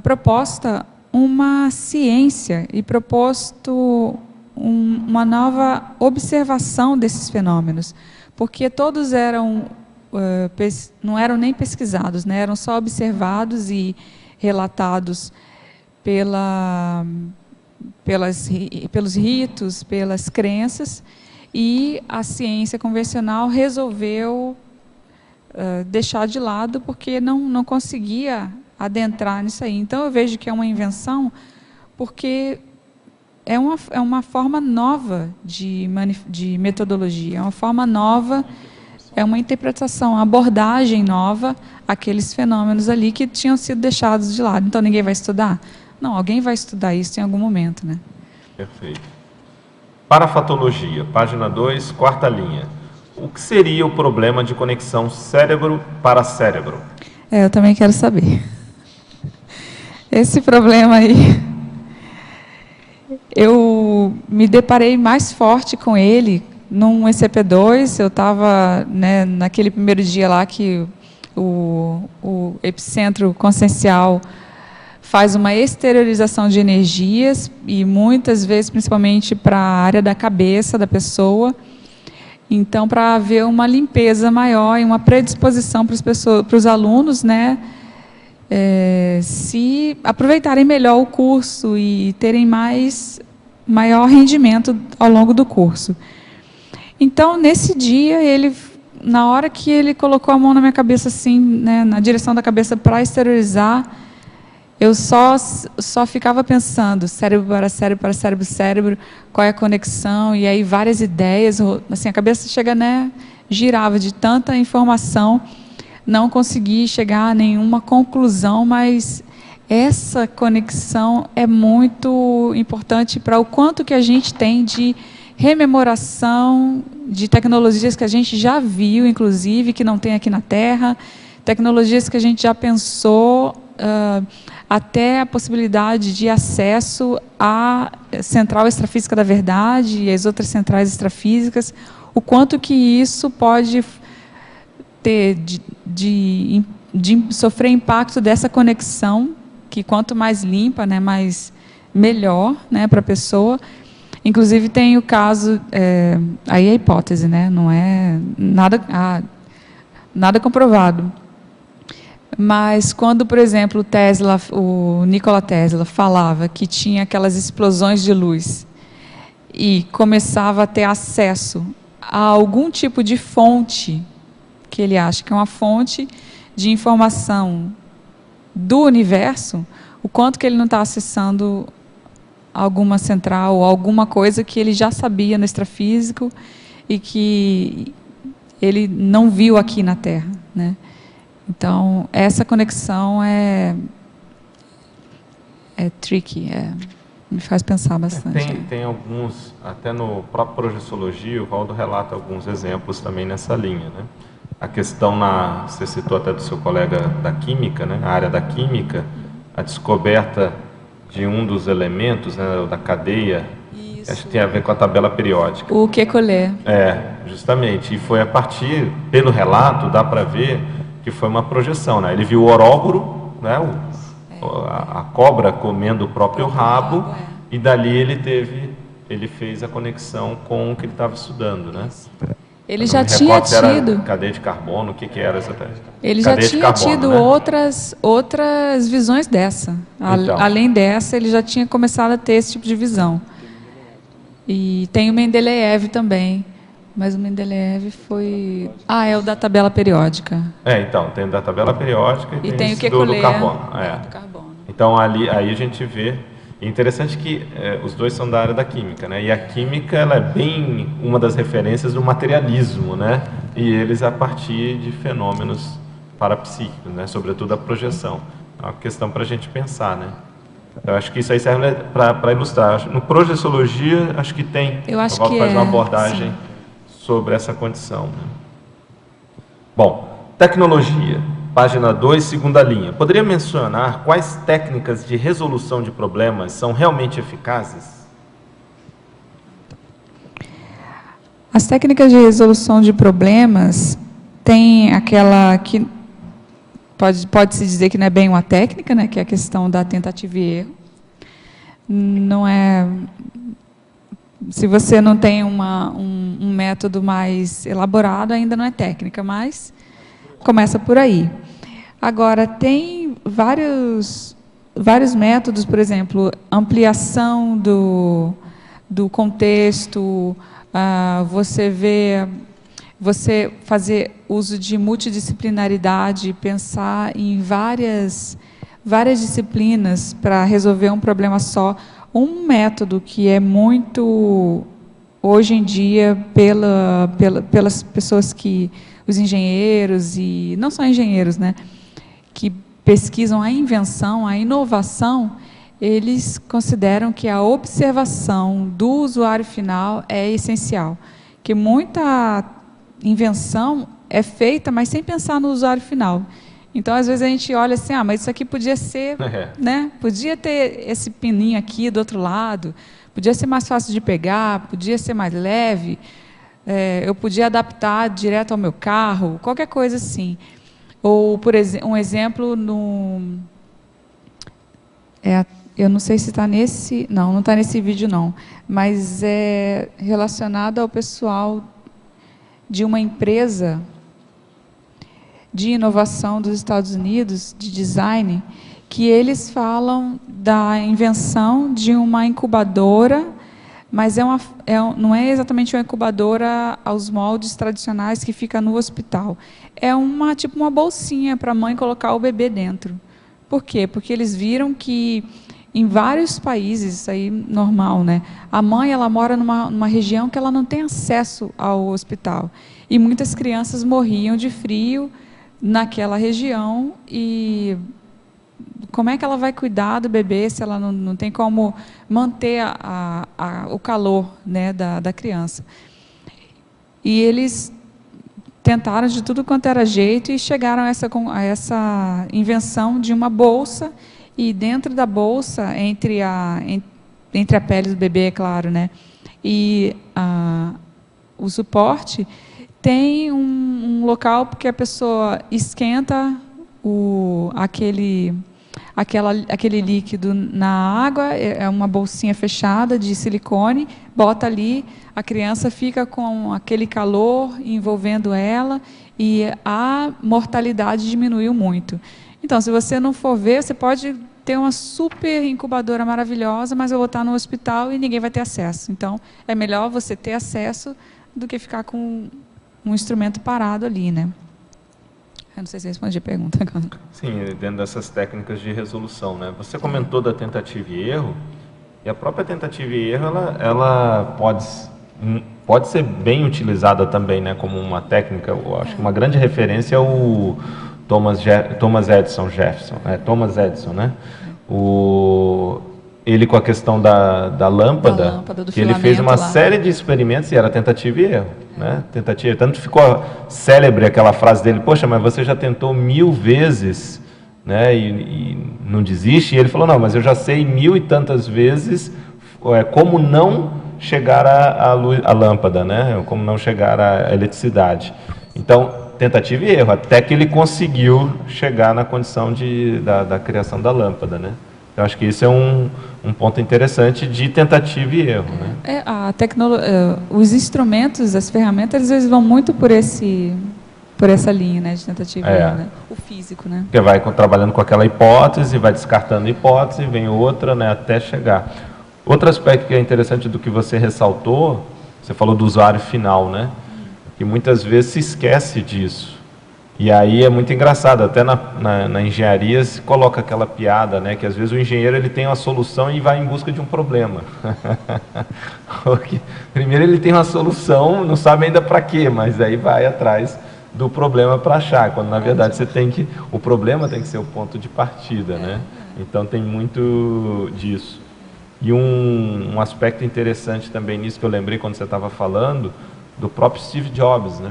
proposta uma ciência e proposto uma nova observação desses fenômenos, porque todos não eram nem pesquisados, né? Eram só observados e relatados pelos ritos, pelas crenças, e a ciência convencional resolveu deixar de lado porque não conseguia adentrar nisso aí. Então, eu vejo que é uma invenção porque é uma forma nova de metodologia, é uma forma nova, é uma interpretação, uma abordagem nova àqueles fenômenos ali que tinham sido deixados de lado. Então, ninguém vai estudar? Não, alguém vai estudar isso em algum momento, né? Perfeito. Parafatologia, página 2, quarta linha. O que seria o problema de conexão cérebro para cérebro? Eu também quero saber. Esse problema aí, eu me deparei mais forte com ele num ECP2. Eu estava, né, naquele primeiro dia lá que o epicentro consciencial faz uma exteriorização de energias, e muitas vezes, principalmente para a área da cabeça da pessoa. Então, para haver uma limpeza maior e uma predisposição para os alunos, né, se aproveitarem melhor o curso e terem maior rendimento ao longo do curso. Então, nesse dia, na hora que ele colocou a mão na minha cabeça, assim, né, na direção da cabeça para exteriorizar, eu só ficava pensando, cérebro para cérebro, cérebro, qual é a conexão, e aí várias ideias, assim, a cabeça chega, né, girava de tanta informação, não consegui chegar a nenhuma conclusão, mas essa conexão é muito importante para o quanto que a gente tem de rememoração de tecnologias que a gente já viu, inclusive, que não tem aqui na Terra, tecnologias que a gente já pensou, até a possibilidade de acesso à Central Extrafísica da Verdade e às outras centrais extrafísicas, o quanto que isso pode ter de sofrer impacto dessa conexão, que quanto mais limpa, né, melhor, né, para a pessoa. Inclusive tem o caso, aí é hipótese, né, não é nada comprovado. Mas quando, por exemplo, o Nikola Tesla falava que tinha aquelas explosões de luz e começava a ter acesso a algum tipo de fonte, que ele acha que é uma fonte de informação do universo, o quanto que ele não está acessando alguma central ou alguma coisa que ele já sabia no extrafísico e que ele não viu aqui na Terra, né? Então, essa conexão é tricky, me faz pensar bastante. Tem alguns, até no próprio Projeciologia, o Valdo relata alguns exemplos também nessa linha, né? A questão, você citou até do seu colega da química, né? A área da química, a descoberta de um dos elementos, né, da cadeia, acho que tem a ver com a tabela periódica. O Kekulé. Justamente, e foi a partir, pelo relato, dá para ver que foi uma projeção, né? Ele viu o oróboro, né? A cobra comendo o próprio rabo, e dali ele fez a conexão com o que ele estava estudando, né? Ele já tinha tido cadeia de carbono, o que era exatamente? Ele já tinha tido, né, outras visões dessa. Então, além dessa, ele já tinha começado a ter esse tipo de visão. E tem o Mendeleev também. Mas o Mendeleev foi... é o da tabela periódica. Então, tem o da tabela periódica e tem o Kekulé do carbono. Do carbono. Então, aí a gente vê... É interessante que os dois são da área da química, né? E a química, ela é bem uma das referências do materialismo, né? E eles a partir de fenômenos parapsíquicos, né? Sobretudo a projeção. É uma questão para a gente pensar, né? Eu acho que isso aí serve para ilustrar. No Projeciologia, acho que tem. Eu acho que faz uma abordagem, sim, sobre essa condição, né? Bom, tecnologia. Página 2, segunda linha. Poderia mencionar quais técnicas de resolução de problemas são realmente eficazes? As técnicas de resolução de problemas tem aquela que pode-se dizer que não é bem uma técnica, né, que é a questão da tentativa e erro. Não é... Se você não tem um método mais elaborado, ainda não é técnica, mas começa por aí. Agora, tem vários métodos, por exemplo, ampliação do contexto, você fazer uso de multidisciplinaridade, pensar em várias disciplinas para resolver um problema só. Um método que é muito, hoje em dia, pelas pessoas os engenheiros, e não só engenheiros, né, que pesquisam a invenção, a inovação, eles consideram que a observação do usuário final é essencial. Que muita invenção é feita, mas sem pensar no usuário final. Então, às vezes, a gente olha assim, mas isso aqui podia ser, né? Podia ter esse pininho aqui do outro lado, podia ser mais fácil de pegar, podia ser mais leve, eu podia adaptar direto ao meu carro, qualquer coisa assim. Ou, por exemplo, um exemplo, eu não sei se está nesse... Não está nesse vídeo, não. Mas é relacionado ao pessoal de uma empresa de inovação dos Estados Unidos, de design, que eles falam da invenção de uma incubadora, mas não é exatamente uma incubadora aos moldes tradicionais que fica no hospital. É tipo uma bolsinha para a mãe colocar o bebê dentro. Por quê? Porque eles viram que em vários países, isso aí normal, né? A mãe, ela mora numa região que ela não tem acesso ao hospital. E muitas crianças morriam de frio naquela região, e como é que ela vai cuidar do bebê se ela não tem como manter o calor, né, da criança? E eles tentaram de tudo quanto era jeito e chegaram a essa invenção de uma bolsa, e dentro da bolsa, entre a pele do bebê, é claro, né, e o suporte, tem um local que a pessoa esquenta aquele líquido na água, é uma bolsinha fechada de silicone, bota ali, a criança fica com aquele calor envolvendo ela e a mortalidade diminuiu muito. Então, se você não for ver, você pode ter uma super incubadora maravilhosa, mas eu vou estar no hospital e ninguém vai ter acesso. Então, é melhor você ter acesso do que ficar com um instrumento parado ali, né? Eu não sei se respondi a pergunta agora. Sim, dentro dessas técnicas de resolução, né? Você comentou da tentativa e erro, e a própria tentativa e erro, ela pode ser bem utilizada também, né? Como uma técnica. Eu acho que uma grande referência é o Thomas Edison Jefferson, Thomas Edison, né? Ele com a questão da lâmpada, que ele fez uma série de experimentos e era tentativa e erro, né? Tentativa, tanto ficou célebre aquela frase dele: poxa, mas você já tentou 1000 vezes, né? E não desiste. E ele falou: não, mas eu já sei 1000 e tantas vezes como não chegar à lâmpada, né? Como não chegar à eletricidade. Então, tentativa e erro, até que ele conseguiu chegar na condição da criação da lâmpada, né? Eu acho que isso é um ponto interessante de tentativa e erro, né? Os instrumentos, as ferramentas, às vezes vão muito por essa linha, né, de tentativa e erro, né? O físico, né? Porque vai trabalhando com aquela hipótese, vai descartando a hipótese, vem outra, né, até chegar. Outro aspecto que é interessante do que você ressaltou, você falou do usuário final, né? Que muitas vezes se esquece disso. E aí é muito engraçado, até na engenharia se coloca aquela piada, né, que às vezes o engenheiro ele tem uma solução e vai em busca de um problema. Primeiro ele tem uma solução, não sabe ainda para quê, mas aí vai atrás do problema para achar, quando na verdade o problema tem que ser o ponto de partida, né? Então tem muito disso. E um aspecto interessante também nisso que eu lembrei quando você estava falando, do próprio Steve Jobs, né?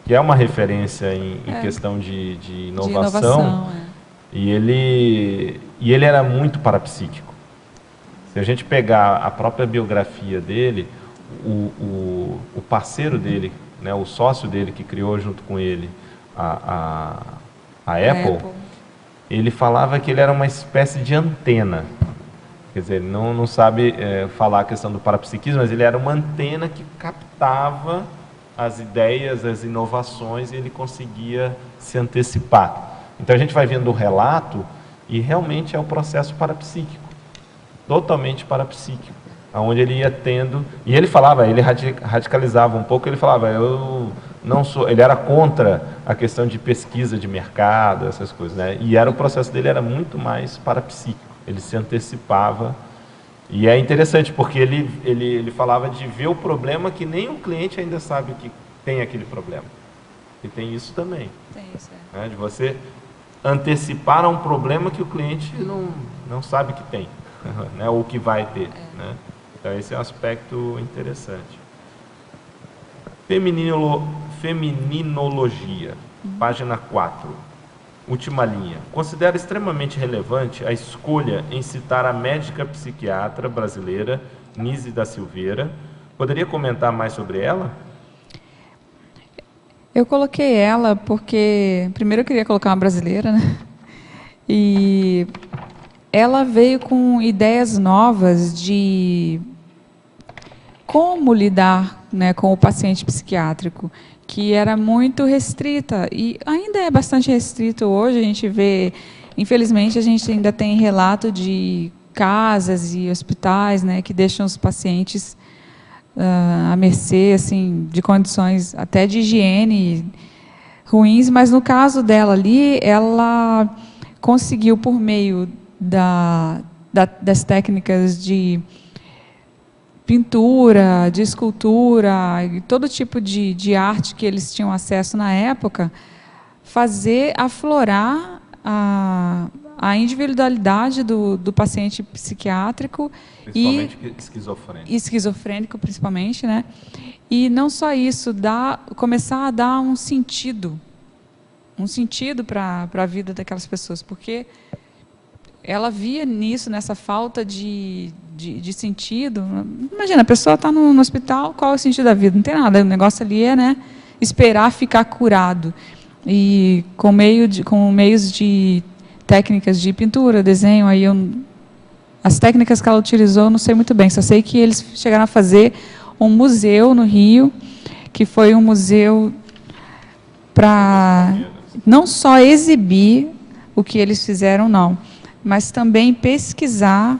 Que é uma referência em questão de inovação. E ele era muito parapsíquico. Se a gente pegar a própria biografia dele, o parceiro dele, né, o sócio dele que criou junto com ele a Apple, ele falava que ele era uma espécie de antena. Quer dizer, ele não sabe falar a questão do parapsiquismo, mas ele era uma antena que captava as ideias, as inovações, e ele conseguia se antecipar. Então a gente vai vendo o relato e realmente é o processo parapsíquico, totalmente parapsíquico, onde ele ia tendo, e ele falava, ele radicalizava um pouco, ele falava, ele era contra a questão de pesquisa de mercado, essas coisas, né? E o processo dele era muito mais parapsíquico, ele se antecipava. E é interessante, porque ele falava de ver o problema que nem o cliente ainda sabe que tem aquele problema. E tem isso também. Tem isso, né? De você antecipar a um problema que o cliente não sabe que tem, né? Ou que vai ter. Né? Então, esse é um aspecto interessante. Feminologia, página 4. Última linha. Considera extremamente relevante a escolha em citar a médica psiquiatra brasileira Nise da Silveira. Poderia comentar mais sobre ela? Eu coloquei ela porque, primeiro eu queria colocar uma brasileira, né? E ela veio com ideias novas de como lidar, né, com o paciente psiquiátrico, que era muito restrita, e ainda é bastante restrito hoje. A gente vê, infelizmente, a gente ainda tem relato de casas e hospitais, né, que deixam os pacientes à mercê, assim, de condições até de higiene ruins, mas no caso dela ali, ela conseguiu, por meio das técnicas de pintura, de escultura, e todo tipo de arte que eles tinham acesso na época, fazer aflorar a individualidade do paciente psiquiátrico, principalmente esquizofrênico, principalmente, né? E não só isso, começar a dar um sentido para a vida daquelas pessoas, porque ela via nisso, nessa falta de sentido. Imagina, a pessoa está no hospital, qual é o sentido da vida? Não tem nada, o negócio ali é, né, esperar ficar curado. E com meios de técnicas de pintura, desenho, aí as técnicas que ela utilizou, eu não sei muito bem, só sei que eles chegaram a fazer um museu no Rio, que foi um museu para não só exibir o que eles fizeram, não, mas também pesquisar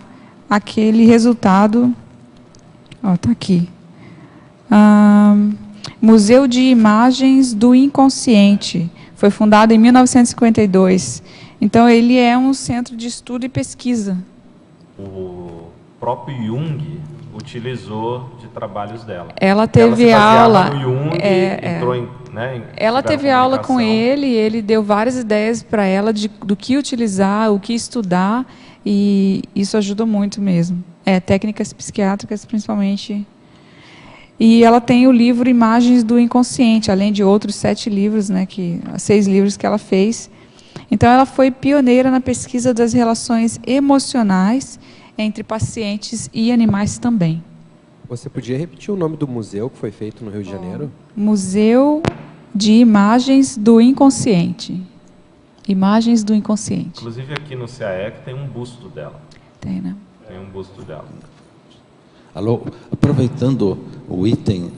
aquele resultado. Está aqui. Museu de Imagens do Inconsciente. Foi fundado em 1952. Então, ele é um centro de estudo e pesquisa. O próprio Jung utilizou de trabalhos dela. Ela teve aula. No Jung, entrou em, né, ela teve aula com ele deu várias ideias para ela do que utilizar, o que estudar, e isso ajudou muito mesmo. Técnicas psiquiátricas, principalmente. E ela tem o livro Imagens do Inconsciente, além de outros 7 livros, né, 6 livros que ela fez. Então, ela foi pioneira na pesquisa das relações emocionais entre pacientes e animais também. Você podia repetir o nome do museu que foi feito no Rio de Janeiro? Museu de Imagens do Inconsciente. Imagens do Inconsciente. Inclusive, aqui no CAEC tem um busto dela. Tem, né? Tem um busto dela. Alô, aproveitando o item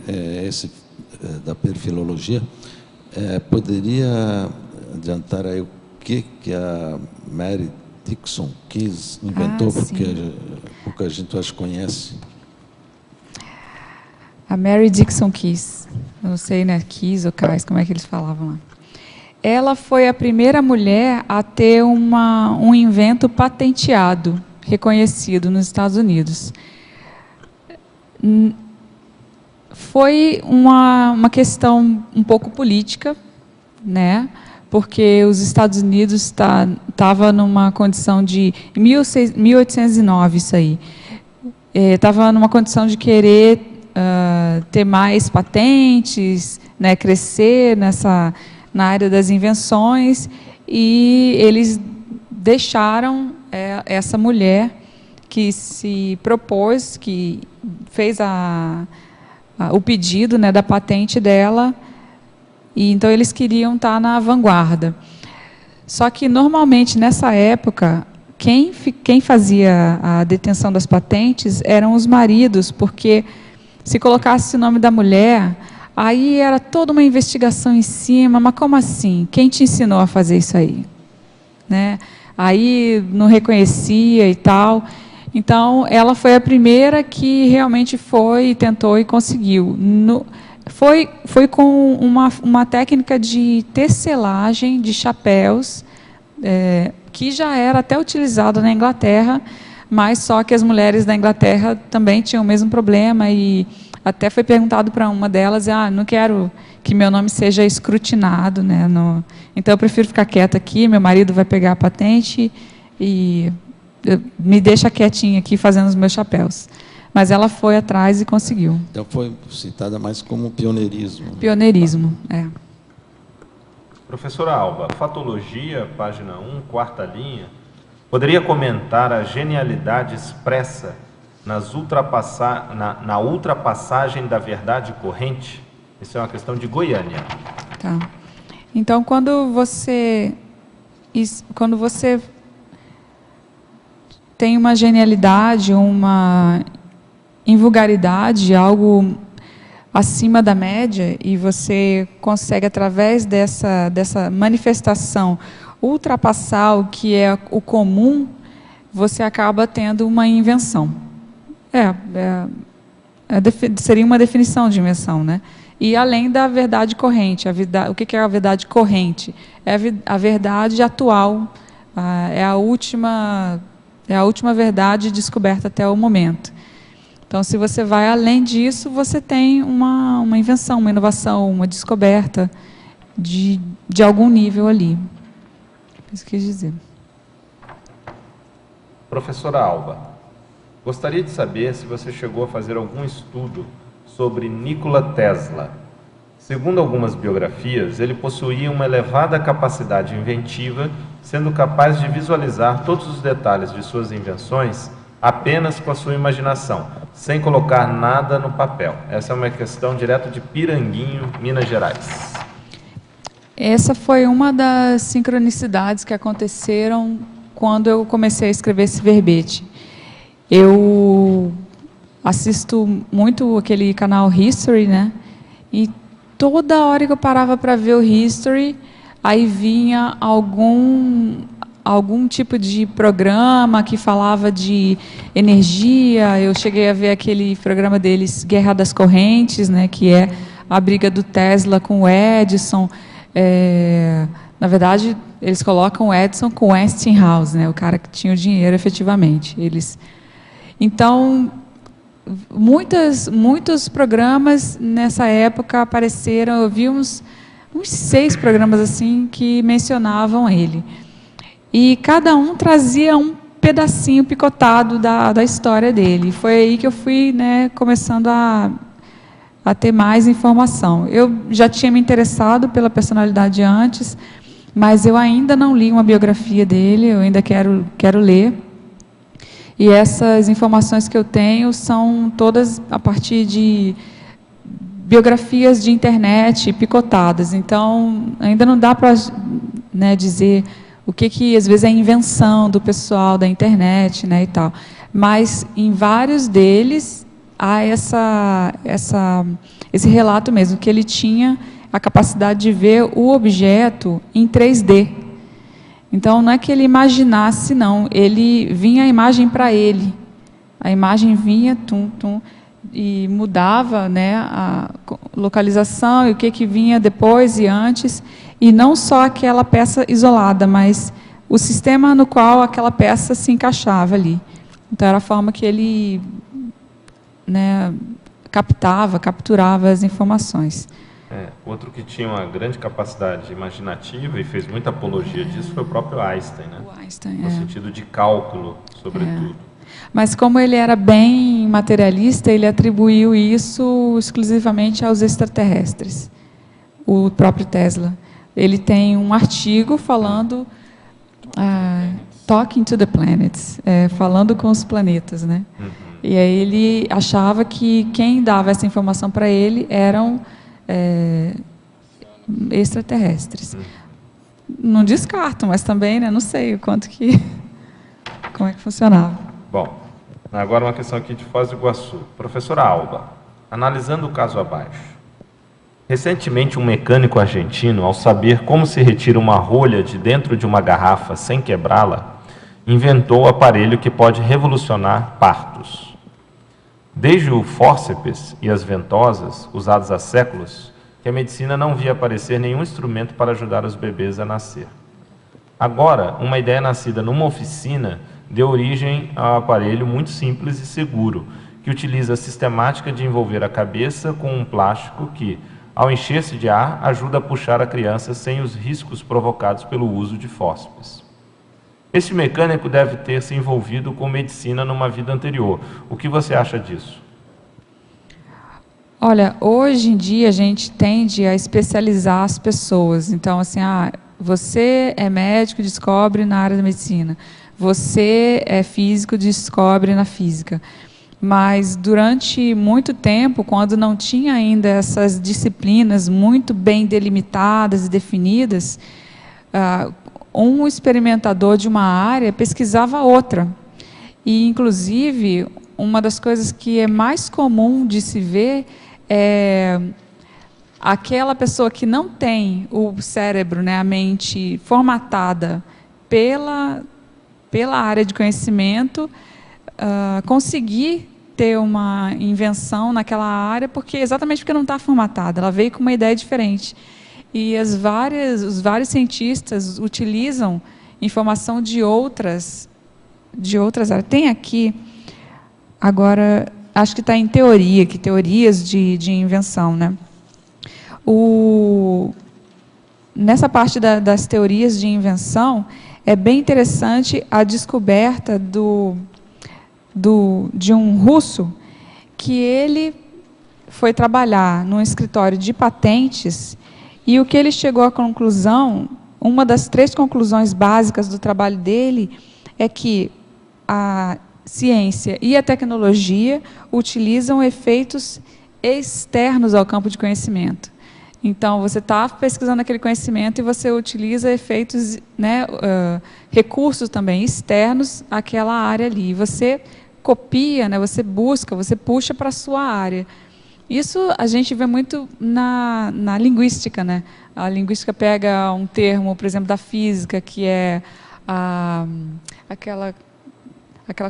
da perfilologia, poderia adiantar aí o que a Mary Dixon Keys inventou, porque a gente acho que conhece. A Mary Dixon Keys, eu não sei, né, Keys ou Keys, como é que eles falavam lá. Ela foi a primeira mulher a ter um invento patenteado, reconhecido nos Estados Unidos. Foi uma questão um pouco política, né? Porque os Estados Unidos estava numa condição de 1809, isso aí, estava numa condição de querer ter mais patentes, né? Crescer na área das invenções, e eles deixaram essa mulher que se propôs, que fez o pedido, né, da patente dela, e então eles queriam estar na vanguarda. Só que, normalmente, nessa época, quem fazia a detenção das patentes eram os maridos, porque se colocasse o nome da mulher, aí era toda uma investigação em cima. Mas como assim? Quem te ensinou a fazer isso aí? Né? Aí não reconhecia e tal. Então, ela foi a primeira que realmente foi, tentou e conseguiu. Foi com uma técnica de tecelagem de chapéus, que já era até utilizada na Inglaterra, mas só que as mulheres da Inglaterra também tinham o mesmo problema, e até foi perguntado para uma delas, não quero que meu nome seja escrutinado, né? Então eu prefiro ficar quieta aqui, meu marido vai pegar a patente e me deixa quietinha aqui fazendo os meus chapéus. Mas ela foi atrás e conseguiu. Então foi citada mais como pioneirismo. Pioneirismo, Professora Alba, Fatologia, página 1, quarta linha, poderia comentar a genialidade expressa na ultrapassagem da verdade corrente? Isso é uma questão de Goiânia. Tá. Então, quando você tem uma genialidade, uma invulgaridade, algo acima da média, e você consegue, através dessa manifestação, ultrapassar o que é o comum, você acaba tendo uma invenção. Seria uma definição de invenção, né? E além da verdade corrente. O que é a verdade corrente? É a verdade atual, é a última verdade descoberta até o momento. Então, se você vai além disso, você tem uma invenção, uma inovação, uma descoberta de algum nível ali. Isso que eu quis dizer. Professora Alba, gostaria de saber se você chegou a fazer algum estudo sobre Nikola Tesla, Segundo algumas biografias, ele possuía uma elevada capacidade inventiva, sendo capaz de visualizar todos os detalhes de suas invenções apenas com a sua imaginação, sem colocar nada no papel. Essa é uma questão direto de Piranguinho, Minas Gerais. Essa foi uma das sincronicidades que aconteceram quando eu comecei a escrever esse verbete. Eu assisto muito aquele canal History, né? E toda hora que eu parava para ver o History, aí vinha algum tipo de programa que falava de energia. Eu cheguei a ver aquele programa deles, Guerra das Correntes, né, que é a briga do Tesla com o Edison. Na verdade, eles colocam o Edison com o Westinghouse, né, o cara que tinha o dinheiro efetivamente. Então, muitos programas nessa época apareceram. Eu vi uns 6 programas assim que mencionavam ele. E cada um trazia um pedacinho picotado da história dele. Foi aí que eu fui, né, começando a ter mais informação. Eu já tinha me interessado pela personalidade antes, mas eu ainda não li uma biografia dele, eu ainda quero ler. E essas informações que eu tenho são todas a partir de biografias de internet picotadas. Então, ainda não dá para, né, dizer o que às vezes é invenção do pessoal da internet, né, e tal. Mas em vários deles há esse relato mesmo, que ele tinha a capacidade de ver o objeto em 3D. Então, não é que ele imaginasse, não. Ele vinha a imagem para ele. A imagem vinha, e mudava, né, a localização e o que vinha depois e antes. E não só aquela peça isolada, mas o sistema no qual aquela peça se encaixava ali. Então, era a forma que ele, né, capturava as informações. Outro que tinha uma grande capacidade imaginativa e fez muita apologia disso foi o próprio Einstein, né? O Einstein, no sentido de cálculo, sobretudo. Mas como ele era bem materialista, ele atribuiu isso exclusivamente aos extraterrestres. O próprio Tesla. Ele tem um artigo falando, Talking to the Planets, falando com os planetas, né? Uhum. E aí ele achava que quem dava essa informação para ele eram extraterrestres. Não descarto, mas também, né, não sei como é que funcionava. Bom, agora uma questão aqui de Foz do Iguaçu. Professora Alba, analisando o caso abaixo, recentemente um mecânico argentino, ao saber como se retira uma rolha de dentro de uma garrafa sem quebrá-la, inventou o aparelho que pode revolucionar partos. Desde o fórceps e as ventosas, usados há séculos, que a medicina não via aparecer nenhum instrumento para ajudar os bebês a nascer. Agora, uma ideia nascida numa oficina deu origem a um aparelho muito simples e seguro, que utiliza a sistemática de envolver a cabeça com um plástico que, ao encher-se de ar, ajuda a puxar a criança sem os riscos provocados pelo uso de fórceps. Este mecânico deve ter se envolvido com medicina numa vida anterior. O que você acha disso? Olha, hoje em dia a gente tende a especializar as pessoas. Então, assim, você é médico, descobre na área da medicina. Você é físico, descobre na física. Mas durante muito tempo, quando não tinha ainda essas disciplinas muito bem delimitadas e definidas, um experimentador de uma área pesquisava outra. E, inclusive, uma das coisas que é mais comum de se ver é aquela pessoa que não tem o cérebro, né, a mente formatada pela área de conhecimento, conseguir ter uma invenção naquela área, exatamente porque não está formatada, ela veio com uma ideia diferente. E os vários cientistas utilizam informação de outras áreas. Tem aqui, agora, acho que está em teoria, que teorias de invenção, né? Nessa parte das teorias de invenção, é bem interessante a descoberta de um russo que ele foi trabalhar num escritório de patentes e o que ele chegou à conclusão, uma das 3 conclusões básicas do trabalho dele é que a ciência e a tecnologia utilizam efeitos externos ao campo de conhecimento. Então, você está pesquisando aquele conhecimento e você utiliza efeitos, né, recursos também externos àquela área ali. Você copia, né, você busca, você puxa para a sua área. Isso a gente vê muito na linguística, né? A linguística pega um termo, por exemplo, da física, que é aquela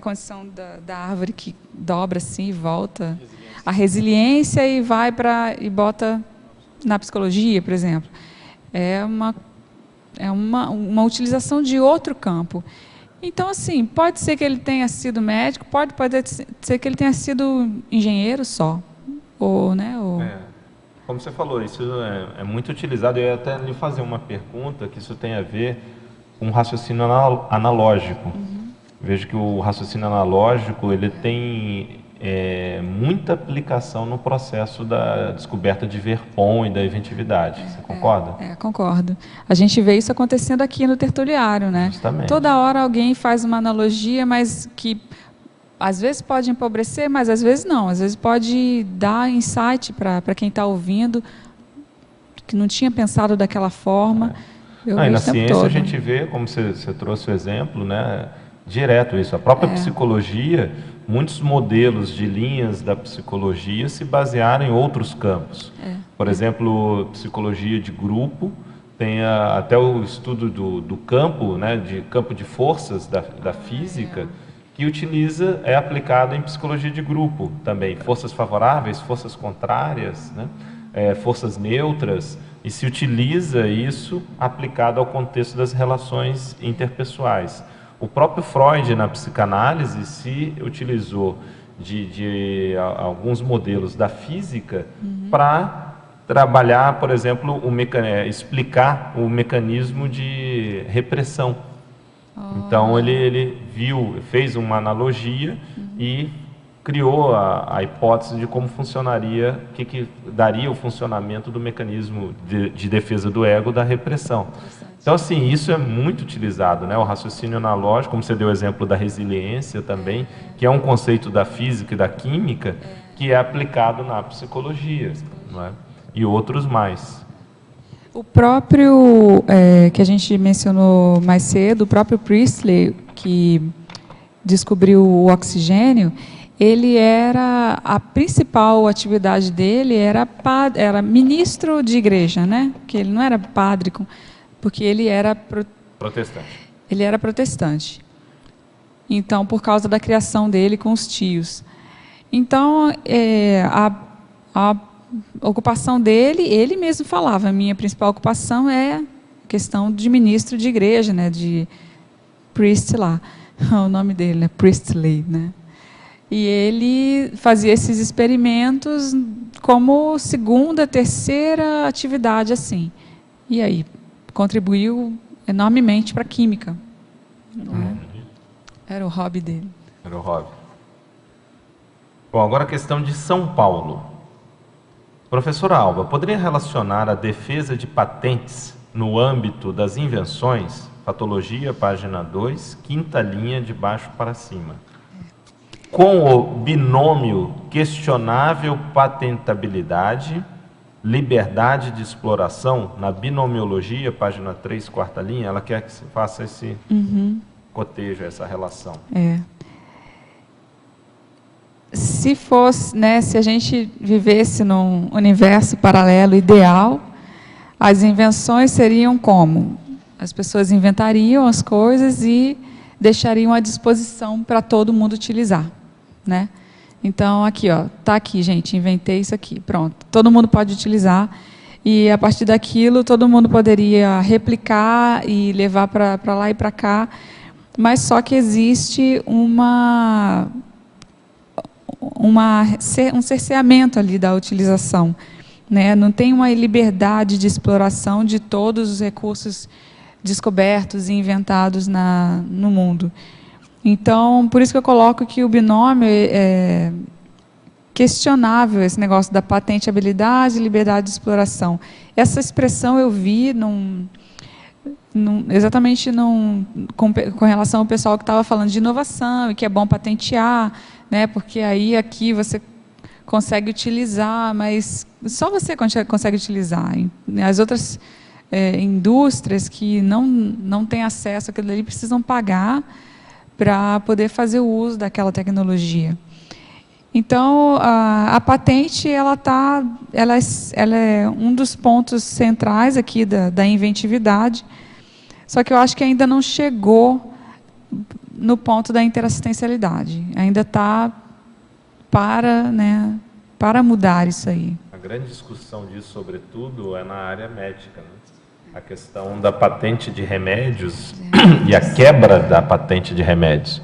condição da árvore que dobra assim e volta, a resiliência e vai e bota na psicologia, por exemplo. É uma utilização de outro campo. Então, assim, pode ser que ele tenha sido médico, pode ser que ele tenha sido engenheiro só. Como você falou, isso é muito utilizado. Eu ia até lhe fazer uma pergunta que isso tem a ver com raciocínio analógico. Vejo que o raciocínio analógico ele tem muita aplicação no processo da descoberta de Verpon e da inventividade. Você concorda? Concordo. A gente vê isso acontecendo aqui no Tertuliário, né? Justamente. Toda hora alguém faz uma analogia, mas que às vezes pode empobrecer, mas às vezes não. Às vezes pode dar insight para quem está ouvindo, que não tinha pensado daquela forma. E na ciência a gente vê, como você trouxe o exemplo, né, direto isso. A própria psicologia, muitos modelos de linhas da psicologia se basearam em outros campos. Por exemplo, psicologia de grupo, tem até o estudo do campo, né, de campo de forças da física, que é aplicado em psicologia de grupo também. Forças favoráveis, forças contrárias, né? Forças neutras, e se utiliza isso aplicado ao contexto das relações interpessoais. O próprio Freud, na psicanálise, se utilizou de alguns modelos da física para trabalhar, por exemplo, explicar o mecanismo de repressão. Então, ele fez uma analogia e criou a hipótese de como funcionaria, que daria o funcionamento do mecanismo de defesa do ego da repressão. Então, assim, isso é muito utilizado, né? O raciocínio analógico, como você deu o exemplo da resiliência também, que é um conceito da física e da química, que é aplicado na psicologia, não é? E outros mais. O próprio, que a gente mencionou mais cedo, o próprio Priestley, que descobriu o oxigênio, a principal atividade dele era ministro de igreja, né? Porque ele não era padre, porque ele era protestante. Ele era protestante. Então, por causa da criação dele com os tios. Então, a ocupação dele, ele mesmo falava, a minha principal ocupação é questão de ministro de igreja, né, de priest lá, o nome dele, né, Priestley, né? E ele fazia esses experimentos como segunda, terceira atividade, assim. E aí, contribuiu enormemente para a química. Era o hobby dele. Era o hobby. Bom, agora a questão de São Paulo. Professora Alba, poderia relacionar a defesa de patentes no âmbito das invenções, patologia, página 2, quinta linha de baixo para cima, com o binômio questionável patentabilidade, liberdade de exploração, na binomiologia, página 3, quarta linha, ela quer que se faça esse cotejo, essa relação. Se fosse, né, se a gente vivesse num universo paralelo ideal, as invenções seriam como? As pessoas inventariam as coisas e deixariam à disposição para todo mundo utilizar, né? Então, aqui, ó, tá aqui, gente, inventei isso aqui, pronto. Todo mundo pode utilizar e, a partir daquilo, todo mundo poderia replicar e levar para lá e para cá, mas só que existe um cerceamento ali da utilização, né? Não tem uma liberdade de exploração de todos os recursos descobertos e inventados no mundo. Então, por isso que eu coloco que o binômio questionável esse negócio da patenteabilidade e liberdade de exploração. Essa expressão eu vi exatamente com relação ao pessoal que estava falando de inovação e que é bom patentear, né, porque aí aqui você consegue utilizar, mas só você consegue utilizar. As outras indústrias que não têm acesso àquilo ali precisam pagar para poder fazer o uso daquela tecnologia. Então, a patente ela é um dos pontos centrais aqui da inventividade, só que eu acho que ainda não chegou no ponto da interassistencialidade. Ainda está para mudar isso aí. A grande discussão disso, sobretudo, é na área médica, né? A questão da patente de remédios e a quebra da patente de remédios.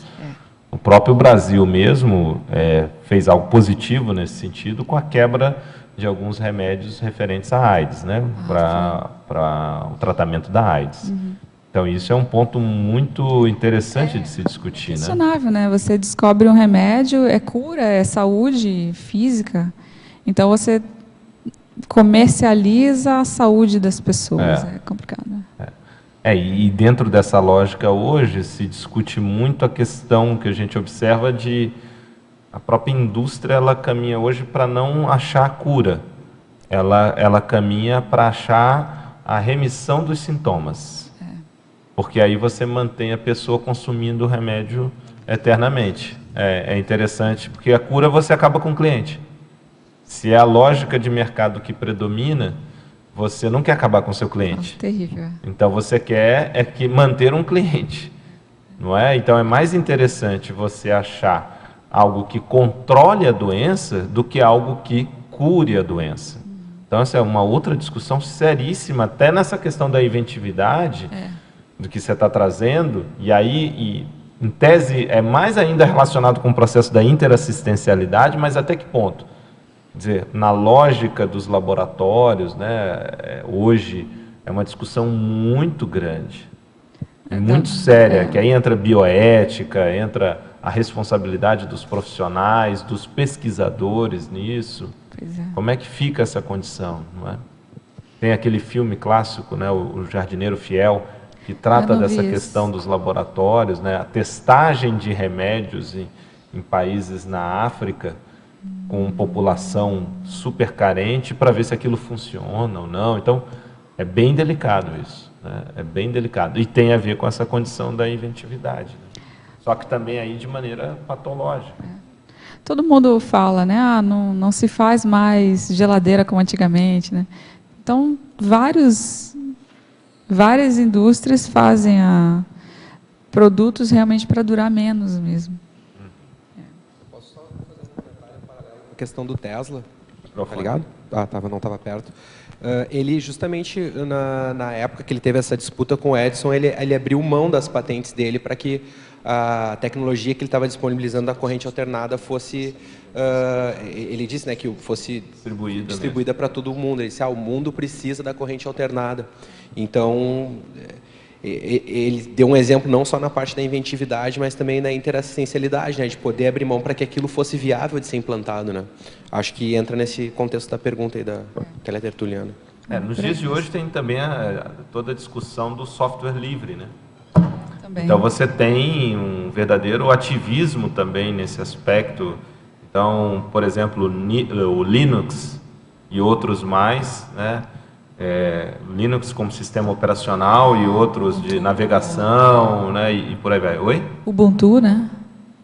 O próprio Brasil mesmo fez algo positivo nesse sentido com a quebra de alguns remédios referentes à AIDS, né? Para o tratamento da AIDS. Uhum. Então, isso é um ponto muito interessante de se discutir. É questionável, né? Você descobre um remédio, é cura, é saúde física. Então, você comercializa a saúde das pessoas. É complicado. E dentro dessa lógica hoje se discute muito a questão que a gente observa de a própria indústria, ela caminha hoje para não achar a cura. Ela caminha para achar a remissão dos sintomas. Porque aí você mantém a pessoa consumindo o remédio eternamente. É interessante, porque a cura você acaba com o cliente. Se é a lógica de mercado que predomina, você não quer acabar com o seu cliente. Terrível. Então você quer manter um cliente, não é? Então é mais interessante você achar algo que controle a doença do que algo que cure a doença. Então essa é uma outra discussão seríssima, até nessa questão da inventividade, do que você está trazendo, e aí, em tese, é mais ainda relacionado com o processo da interassistencialidade, mas até que ponto? Quer dizer, na lógica dos laboratórios, né, hoje é uma discussão muito grande, muito séria, que aí entra bioética, entra a responsabilidade dos profissionais, dos pesquisadores nisso. Como é que fica essa condição? Não é? Tem aquele filme clássico, né, o Jardineiro Fiel, que trata dessa questão dos laboratórios, né, a testagem de remédios em países na África, com população super carente, para ver se aquilo funciona ou não. Então, é bem delicado isso, né? É bem delicado. E tem a ver com essa condição da inventividade, né? Só que também aí de maneira patológica. Todo mundo fala, né? Não se faz mais geladeira como antigamente, né? Então, várias indústrias fazem produtos realmente para durar menos mesmo. Posso só fazer um comentário paralelo com a questão do Tesla? Tá ligado? Não estava perto. Ele, justamente, na época que ele teve essa disputa com o Edison, ele abriu mão das patentes dele para que a tecnologia que ele estava disponibilizando da corrente alternada fosse, ele disse, né, que fosse distribuída para todo mundo. Ele disse, o mundo precisa da corrente alternada. Então, ele deu um exemplo não só na parte da inventividade, mas também na interassistencialidade, né, de poder abrir mão para que aquilo fosse viável de ser implantado, né? Acho que entra nesse contexto da pergunta aí da teletertuliana. Nos dias de hoje tem também toda a discussão do software livre, né? Também. Então você tem um verdadeiro ativismo também nesse aspecto. Então, por exemplo, o Linux e outros mais, né? Linux como sistema operacional e outros de navegação, né? E por aí vai. Oi? Ubuntu, né?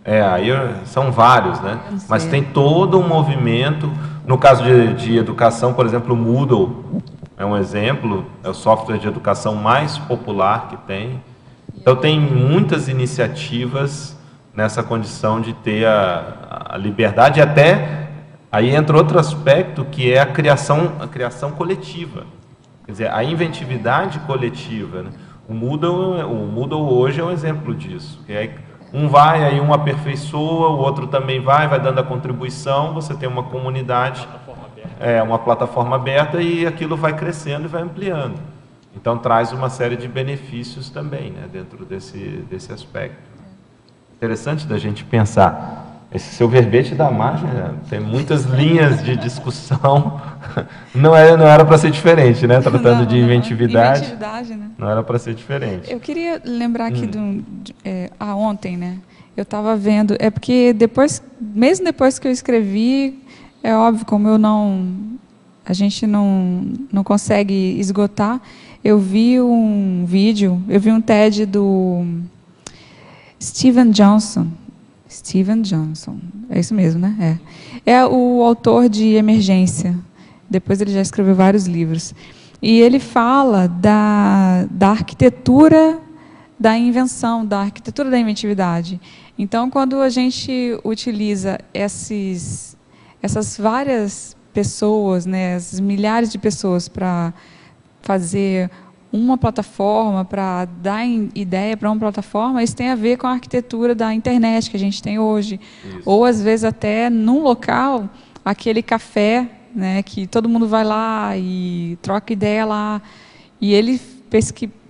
Aí são vários, né? Mas tem todo um movimento. No caso de educação, por exemplo, o Moodle é um exemplo, é o software de educação mais popular que tem. Então tem muitas iniciativas nessa condição de ter a liberdade, e até aí entra outro aspecto que é a criação coletiva. Quer dizer, a inventividade coletiva, né? O Moodle hoje é um exemplo disso. Que aí um vai, aí um aperfeiçoa, o outro também vai dando a contribuição, você tem uma comunidade, uma plataforma aberta, e aquilo vai crescendo e vai ampliando. Então traz uma série de benefícios também, né, dentro desse aspecto. Interessante da gente pensar Esse seu verbete dá margem, né? Tem muitas linhas de discussão. Não era para ser diferente, né? Tratando de inventividade. Inventividade, né? Não era para ser diferente. Eu queria lembrar aqui ontem, né? Eu estava vendo, porque mesmo depois que eu escrevi, é óbvio, como a gente não consegue esgotar, eu vi um TED do Steven Johnson, é isso mesmo, né? É o autor de Emergência. Depois ele já escreveu vários livros. E ele fala da arquitetura da invenção, da arquitetura da inventividade. Então, quando a gente utiliza essas várias pessoas, né, essas milhares de pessoas para fazer uma plataforma, para dar ideia para uma plataforma, isso tem a ver com a arquitetura da internet que a gente tem hoje. Isso. Ou, às vezes, até num local, aquele café, né, que todo mundo vai lá e troca ideia lá. E ele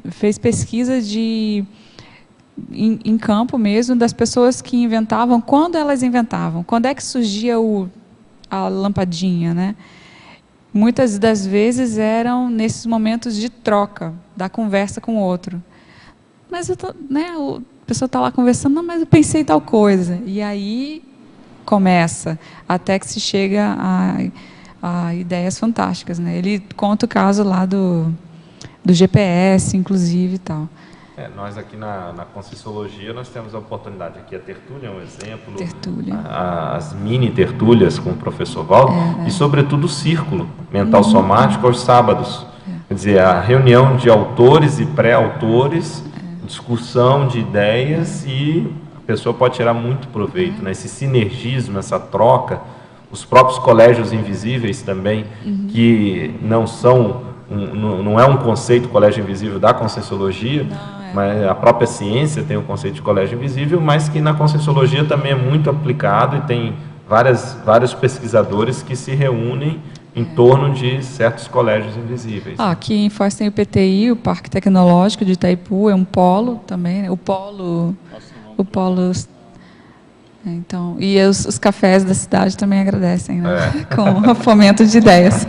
fez pesquisa em campo mesmo, das pessoas que inventavam, quando elas inventavam, quando é que surgia a lampadinha, né? Muitas das vezes eram nesses momentos de troca, da conversa com o outro. Mas a pessoa está lá conversando, não, mas eu pensei em tal coisa. E aí começa, até que se chega a ideias fantásticas, né? Ele conta o caso lá do GPS, inclusive, e tal. Nós aqui na Conscienciologia, nós temos a oportunidade aqui, a tertúlia é um exemplo, tertúlia. As mini tertúlias com o professor Valdo, e sobretudo o círculo mental somático aos sábados. Quer dizer, a reunião de autores e pré-autores, discussão de ideias, e a pessoa pode tirar muito proveito, né? Esse sinergismo, essa troca, os próprios colégios invisíveis também, que não é um conceito colégio invisível da Conscienciologia, mas a própria ciência tem o conceito de colégio invisível, mas que na Conscienciologia também é muito aplicado e tem vários pesquisadores que se reúnem em torno de certos colégios invisíveis. Aqui em Foz tem o PTI, o Parque Tecnológico de Itaipu, é um polo também, né? O polo. Então, e os cafés da cidade também agradecem, né? Com o fomento de ideias.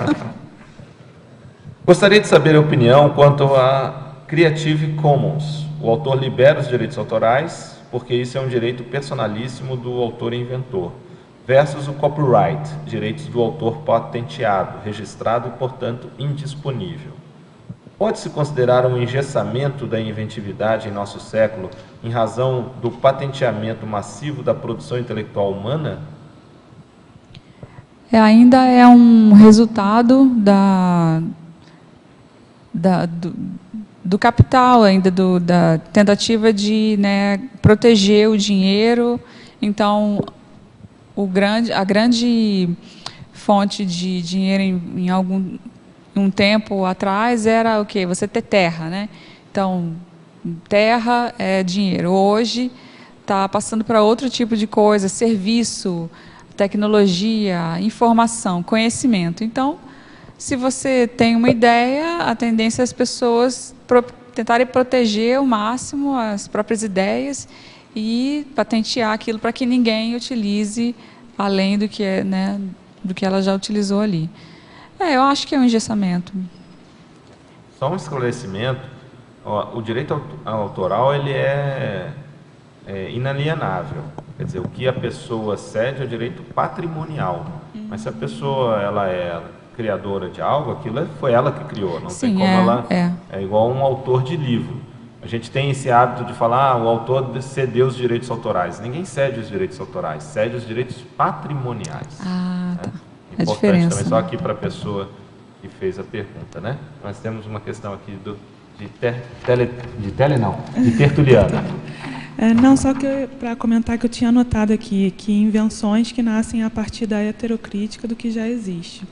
Gostaria de saber a opinião quanto a Creative Commons. O autor libera os direitos autorais, porque isso é um direito personalíssimo do autor e inventor, versus o copyright, direitos do autor patenteado, registrado e, portanto, indisponível. Pode-se considerar um engessamento da inventividade em nosso século em razão do patenteamento massivo da produção intelectual humana? Ainda é um resultado do capital, ainda da tentativa de, né, proteger o dinheiro. Então, a grande fonte de dinheiro em um tempo atrás era o quê? Você ter terra, né? Então, terra é dinheiro. Hoje está passando para outro tipo de coisa, serviço, tecnologia, informação, conhecimento. Então, se você tem uma ideia, a tendência é as pessoas tentarem proteger ao máximo as próprias ideias e patentear aquilo para que ninguém utilize além do que do que ela já utilizou ali. Eu acho que é um engessamento. Só um esclarecimento: o direito autoral ele é inalienável. Quer dizer, o que a pessoa cede é o direito patrimonial. Mas se a pessoa é criadora de algo, aquilo foi ela que criou, não tem como ela... É igual um autor de livro. A gente tem esse hábito de falar, o autor cedeu os direitos autorais. Ninguém cede os direitos autorais, cede os direitos patrimoniais. Tá. Importante a diferença também, só aqui para a pessoa que fez a pergunta, né? Nós temos uma questão aqui de tertuliana. Não, só que para comentar que eu tinha anotado aqui, que invenções que nascem a partir da heterocrítica do que já existe.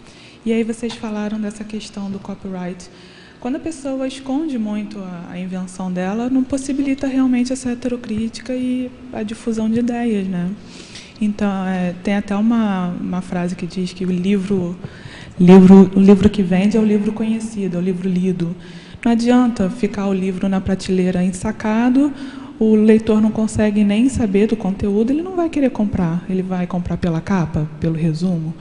E aí vocês falaram dessa questão do copyright. Quando a pessoa esconde muito a invenção dela, não possibilita realmente essa heterocrítica e a difusão de ideias, né? Então, tem até uma frase que diz que o livro que vende é o livro conhecido, é o livro lido. Não adianta ficar o livro na prateleira ensacado, o leitor não consegue nem saber do conteúdo, ele não vai querer comprar. Ele vai comprar pela capa, pelo resumo.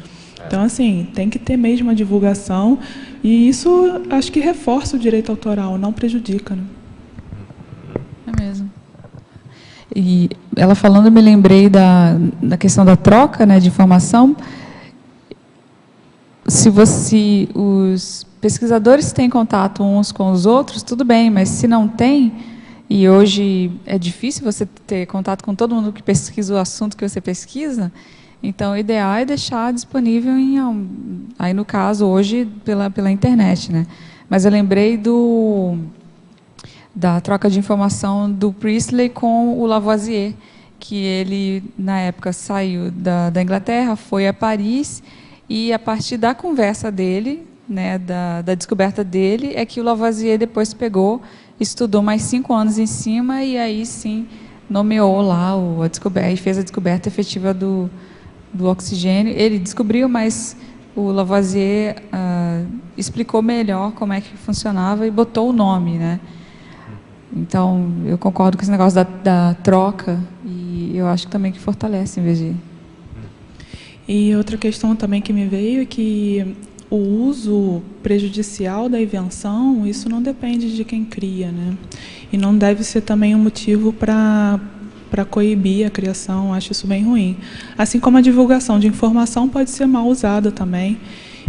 Então, assim, tem que ter mesmo a divulgação, e isso acho que reforça o direito autoral, não prejudica, né? É mesmo. E ela falando, eu me lembrei da questão da troca, né, de informação. Se os pesquisadores têm contato uns com os outros, tudo bem, mas se não tem, e hoje é difícil você ter contato com todo mundo que pesquisa o assunto que você pesquisa, então o ideal é deixar disponível aí no caso hoje pela internet, né? Mas eu lembrei da troca de informação do Priestley com o Lavoisier, que ele na época saiu da Inglaterra, foi a Paris, e a partir da conversa dele, né, da descoberta dele, é que o Lavoisier depois pegou, estudou mais 5 anos em cima, e aí sim nomeou lá a descoberta, e fez a descoberta efetiva do oxigênio. Ele descobriu, mas o Lavoisier explicou melhor como é que funcionava e botou o nome, né? Então, eu concordo com esse negócio da troca, e eu acho que também que fortalece, em vez de... E outra questão também que me veio é que o uso prejudicial da invenção, isso não depende de quem cria, né? E não deve ser também um motivo para coibir a criação, acho isso bem ruim. Assim como a divulgação de informação pode ser mal usada também,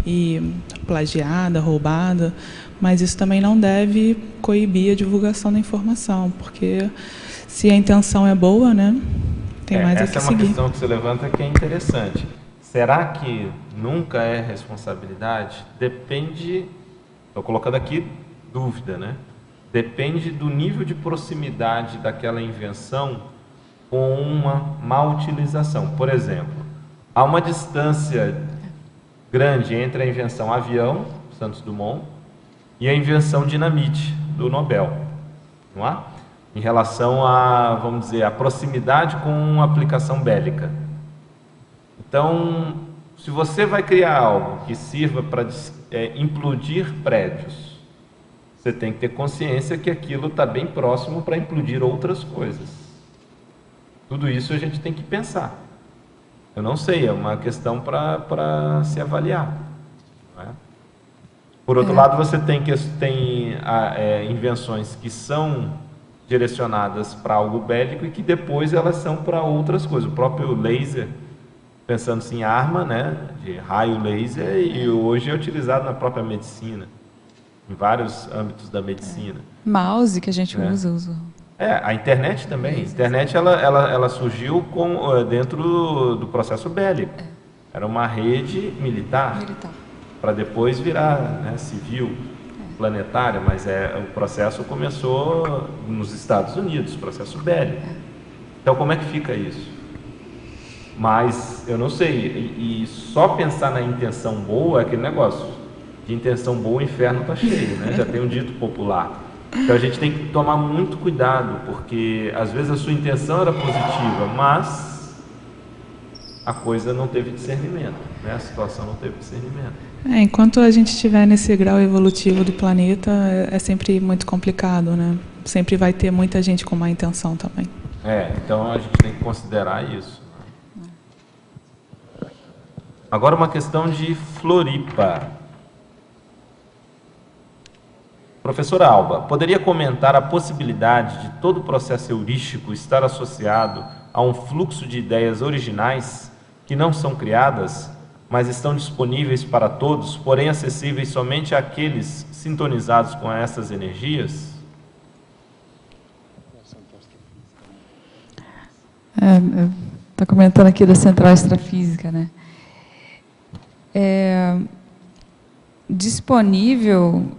e plagiada, roubada, mas isso também não deve coibir a divulgação da informação, porque se a intenção é boa, né, tem mais a que seguir. Essa é uma questão que você levanta que é interessante. Será que nunca é responsabilidade? Depende, estou colocando aqui dúvida, né? Depende do nível de proximidade daquela invenção com uma má utilização. Por exemplo, há uma distância grande entre a invenção avião, Santos Dumont, e a invenção dinamite, do Nobel, não há? Em relação a, vamos dizer, a proximidade com uma aplicação bélica. Então, se você vai criar algo que sirva para implodir prédios, você tem que ter consciência que aquilo está bem próximo para implodir outras coisas. Tudo isso a gente tem que pensar. Eu não sei, é uma questão para se avaliar. Não é? Por outro lado, você tem invenções que são direcionadas para algo bélico e que depois elas são para outras coisas. O próprio laser, pensando-se em arma, né, de raio laser, e hoje é utilizado na própria medicina, em vários âmbitos da medicina. Mouse que a gente usa. A internet também. A internet ela surgiu dentro do processo bélico. Era uma rede militar. Para depois virar, né, civil, planetária, mas o processo começou nos Estados Unidos, o processo bélico. Então, como é que fica isso? Mas, eu não sei, e só pensar na intenção boa é aquele negócio. De intenção boa, o inferno está cheio, né? Já tem um dito popular. Então, a gente tem que tomar muito cuidado, porque, às vezes, a sua intenção era positiva, mas a coisa não teve discernimento, né? A situação não teve discernimento. Enquanto a gente estiver nesse grau evolutivo do planeta, é sempre muito complicado, né? Sempre vai ter muita gente com má intenção também. Então a gente tem que considerar isso. Agora uma questão de Floripa. Professora Alba, poderia comentar a possibilidade de todo o processo heurístico estar associado a um fluxo de ideias originais que não são criadas, mas estão disponíveis para todos, porém acessíveis somente àqueles sintonizados com essas energias? Está comentando aqui da central extrafísica, né? Disponível,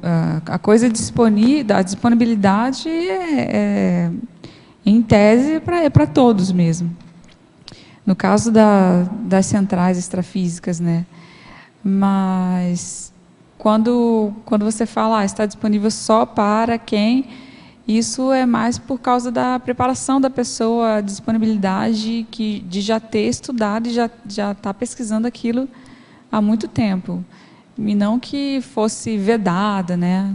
a coisa disponível, a disponibilidade em tese para todos mesmo. No caso das centrais extrafísicas, né? Mas quando você fala está disponível só para quem, isso é mais por causa da preparação da pessoa, a disponibilidade de já ter estudado e já estar pesquisando aquilo há muito tempo. E não que fosse vedada, né?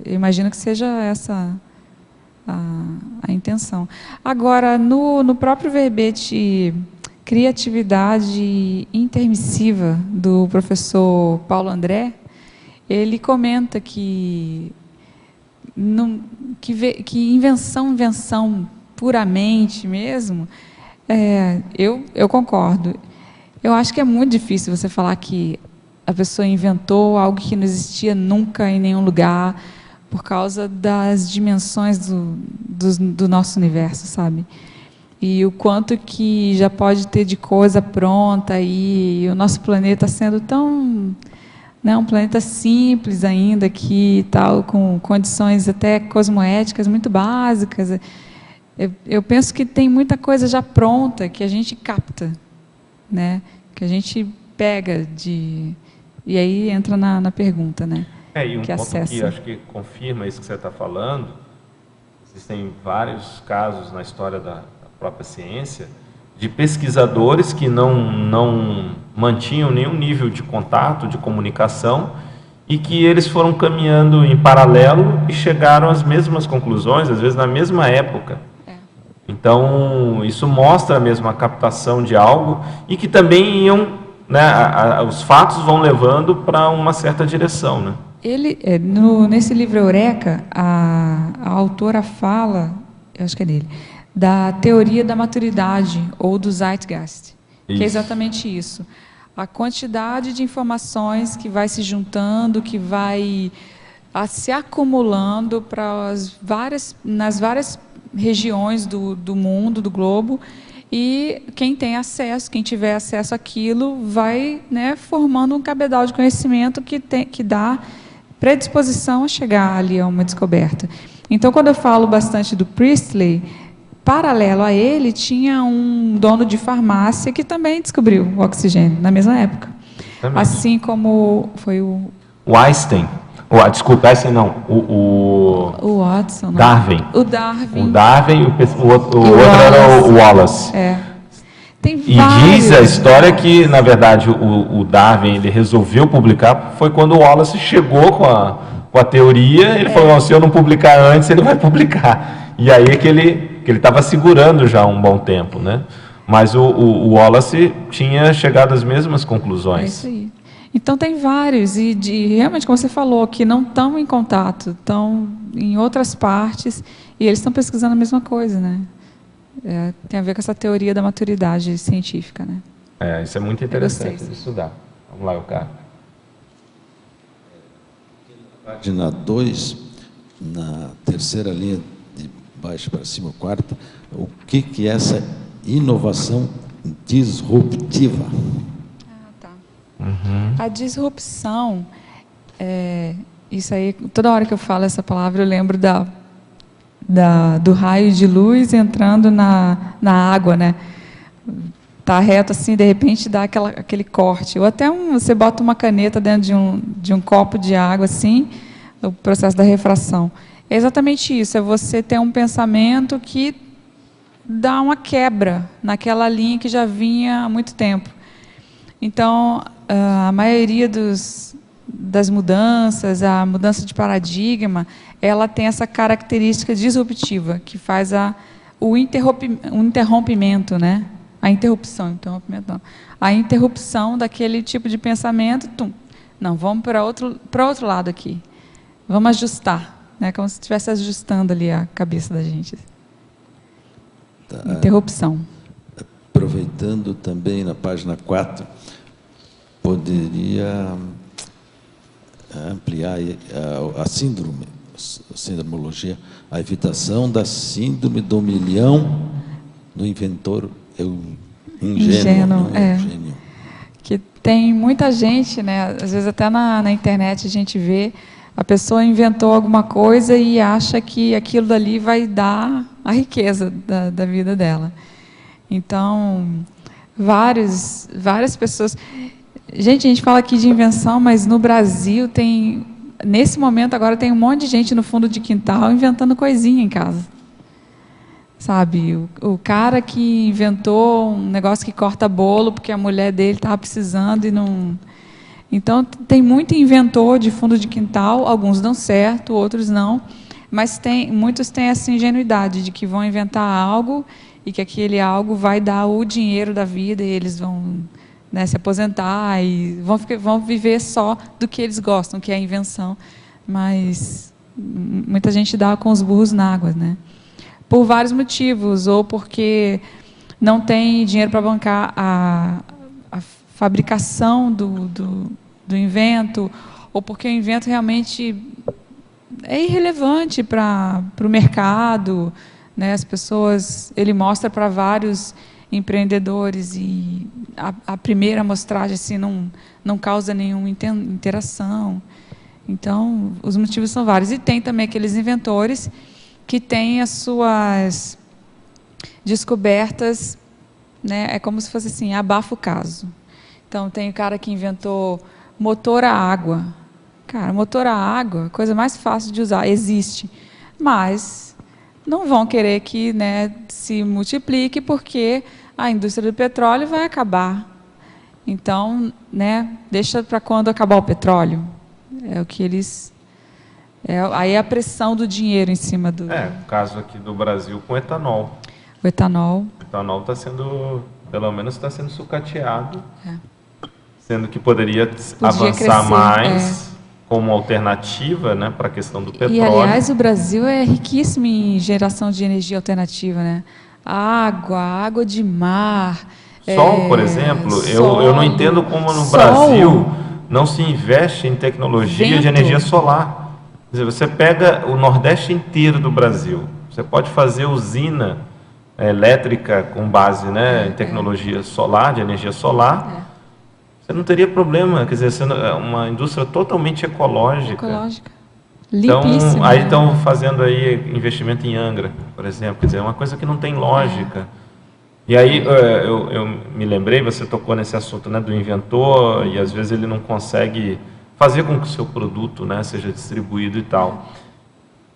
Eu imagino que seja a intenção. Agora, no próprio verbete criatividade intermissiva do professor Paulo André, ele comenta que invenção puramente mesmo, eu concordo. Eu acho que é muito difícil você falar que a pessoa inventou algo que não existia nunca em nenhum lugar, por causa das dimensões do nosso universo, sabe? E o quanto que já pode ter de coisa pronta, e o nosso planeta sendo tão, né, um planeta simples ainda aqui, tal, com condições até cosmoéticas muito básicas. Eu penso que tem muita coisa já pronta que a gente capta, né? Que a gente pega de... E aí entra na pergunta, né? E um ponto que acho que confirma isso que você está falando, existem vários casos na história da própria ciência de pesquisadores que não mantinham nenhum nível de contato, de comunicação, e que eles foram caminhando em paralelo e chegaram às mesmas conclusões, às vezes na mesma época. Então, isso mostra mesmo a captação de algo, e que também iam, né, os fatos vão levando para uma certa direção, né? Nesse livro Eureka, a autora fala, eu acho que é dele, da teoria da maturidade, ou do Zeitgeist, que é exatamente isso. A quantidade de informações que vai se juntando, que vai se acumulando nas várias regiões do mundo, do globo, e quem tem acesso, quem tiver acesso àquilo, vai, né, formando um cabedal de conhecimento que dá predisposição a chegar ali a uma descoberta. Então, quando eu falo bastante do Priestley, paralelo a ele, tinha um dono de farmácia que também descobriu o oxigênio, na mesma época. Também. Assim como foi o Einstein. Desculpa, Einstein não. O Watson. Não. Darwin. O Darwin. O Darwin, o outro era o Wallace. Tem e diz a história que, na verdade, o Darwin ele resolveu publicar, foi quando o Wallace chegou com a teoria, ele falou, se eu não publicar antes, ele vai publicar. E aí é que ele estava segurando já um bom tempo, né? Mas o Wallace tinha chegado às mesmas conclusões. É isso aí. Então tem vários, e realmente, como você falou, que não estão em contato, estão em outras partes, e eles estão pesquisando a mesma coisa, né? Tem a ver com essa teoria da maturidade científica, né? Isso é muito interessante de estudar. Vamos lá, Eucar. Página 2, na terceira linha, de baixo para cima, quarta, o que é essa inovação disruptiva? Tá. A disrupção, isso aí, toda hora que eu falo essa palavra, eu lembro do raio de luz entrando na água, né? Tá reto assim, de repente dá aquele corte. Ou até você bota uma caneta dentro de um copo de água, assim, o processo da refração. É exatamente isso, é você ter um pensamento que dá uma quebra naquela linha que já vinha há muito tempo. Então, a maioria das mudanças, a mudança de paradigma, ela tem essa característica disruptiva, que faz o interrompimento, né? A interrupção não. A interrupção daquele tipo de pensamento, não, vamos para outro lado aqui. Vamos ajustar, né? Como se estivesse ajustando ali a cabeça da gente. Interrupção. Aproveitando também na página 4, poderia ampliar a síndromologia, a evitação da síndrome do milhão do inventor ingênuo. Que tem muita gente, né? Às vezes até na internet a gente vê, a pessoa inventou alguma coisa e acha que aquilo dali vai dar a riqueza da vida dela. Então, várias pessoas... Gente, a gente fala aqui de invenção, mas no Brasil tem... Nesse momento agora tem um monte de gente no fundo de quintal inventando coisinha em casa. Sabe? O cara que inventou um negócio que corta bolo porque a mulher dele estava precisando e não... Então, tem muito inventor de fundo de quintal, alguns dão certo, outros não. Mas muitos têm essa ingenuidade de que vão inventar algo e que aquele algo vai dar o dinheiro da vida e eles vão, né, se aposentar e vão viver só do que eles gostam, que é a invenção. Mas muita gente dá com os burros na água, né? Por vários motivos, ou porque não tem dinheiro para bancar a fabricação do invento, ou porque o invento realmente é irrelevante para o mercado, né? As pessoas, ele mostra para vários empreendedores e a primeira amostragem assim, não causa nenhuma interação. Então, os motivos são vários. E tem também aqueles inventores que têm as suas descobertas, né? É como se fosse assim, abafa o caso. Então, tem o cara que inventou motor a água. Cara, motor a água, coisa mais fácil de usar, existe. Mas não vão querer que, né, se multiplique, porque a indústria do petróleo vai acabar. Então, né, deixa para quando acabar o petróleo. É o que eles... aí é a pressão do dinheiro em cima do... o caso aqui do Brasil com etanol. O etanol. O etanol está sendo, pelo menos está sendo sucateado, sendo que podia avançar crescer, mais como alternativa, né, para a questão do petróleo. E, aliás, o Brasil é riquíssimo em geração de energia alternativa, né? Água de mar... Sol, por exemplo, solo, eu não entendo como no sol, Brasil não se investe em tecnologia vento. de energia solar. Quer dizer, você pega o Nordeste inteiro do Brasil, você pode fazer usina elétrica com base, né, em tecnologia solar, de energia solar, você não teria problema, quer dizer, uma indústria totalmente ecológica. Limpíssima. Então, aí estão fazendo aí investimento em Angra, por exemplo, quer dizer, é uma coisa que não tem lógica. E aí eu me lembrei, você tocou nesse assunto, né, do inventor, e às vezes ele não consegue fazer com que o seu produto, né, seja distribuído e tal.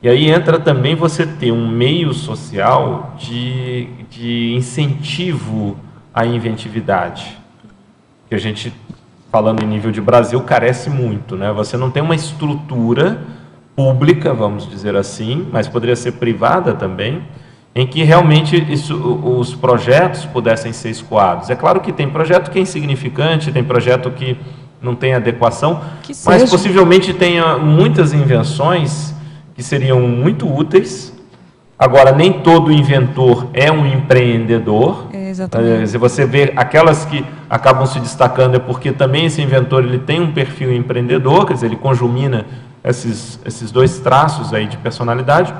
E aí entra também você ter um meio social de incentivo à inventividade, que a gente, falando em nível de Brasil, carece muito, né? Você não tem uma estrutura pública, vamos dizer assim, mas poderia ser privada também, em que realmente os projetos pudessem ser escoados. É claro que tem projeto que é insignificante, tem projeto que não tem adequação, mas possivelmente tenha muitas invenções que seriam muito úteis. Agora, nem todo inventor é um empreendedor. Exatamente. Se você vê aquelas que acabam se destacando, é porque também esse inventor ele tem um perfil empreendedor, quer dizer, ele conjumina esses dois traços aí de personalidade,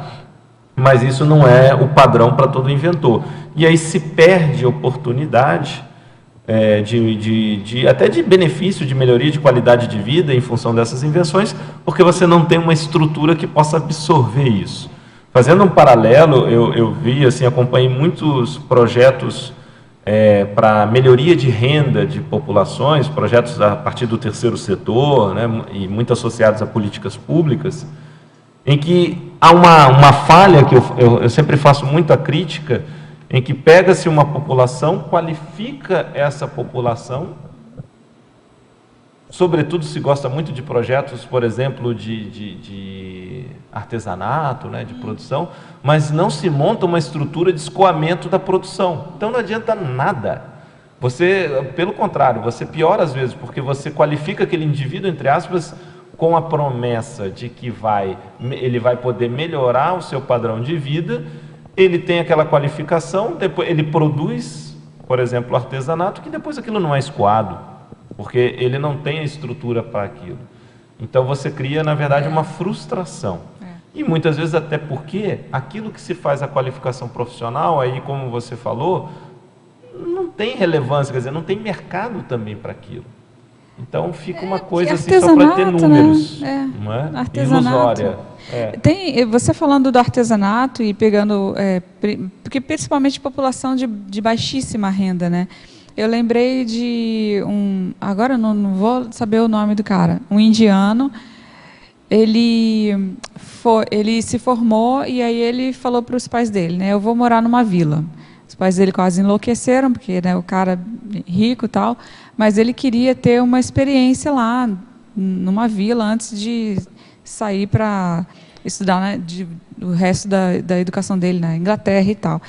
mas isso não é o padrão para todo inventor. E aí se perde oportunidade até de benefício, de melhoria de qualidade de vida em função dessas invenções, porque você não tem uma estrutura que possa absorver isso. Fazendo um paralelo, eu vi, assim, acompanhei muitos projetos para melhoria de renda de populações, projetos a partir do terceiro setor, né, e muito associados a políticas públicas, em que há uma falha, que eu sempre faço muita crítica, em que pega-se uma população, qualifica essa população, sobretudo se gosta muito de projetos, por exemplo, de artesanato, né, de produção, mas não se monta uma estrutura de escoamento da produção. Então não adianta nada. Você, pelo contrário, você piora às vezes, porque você qualifica aquele indivíduo, entre aspas, com a promessa de que ele vai poder melhorar o seu padrão de vida, ele tem aquela qualificação, depois ele produz, por exemplo, artesanato, que depois aquilo não é escoado, porque ele não tem a estrutura para aquilo. Então você cria, na verdade, uma frustração. E muitas vezes até porque aquilo que se faz a qualificação profissional, aí como você falou, não tem relevância, quer dizer, não tem mercado também para aquilo. Então fica uma coisa assim só para ter números, né? Não é? Artesanato. Ilusória. Tem, você falando do artesanato e pegando, porque principalmente população de baixíssima renda, né? Eu lembrei de agora eu não vou saber o nome do cara, um indiano. Ele se formou e aí ele falou para os pais dele, né? Eu vou morar numa vila. Os pais dele quase enlouqueceram, porque, né, o cara rico e tal, mas ele queria ter uma experiência lá, numa vila, antes de sair para estudar, né, o resto da educação dele na Inglaterra e tal.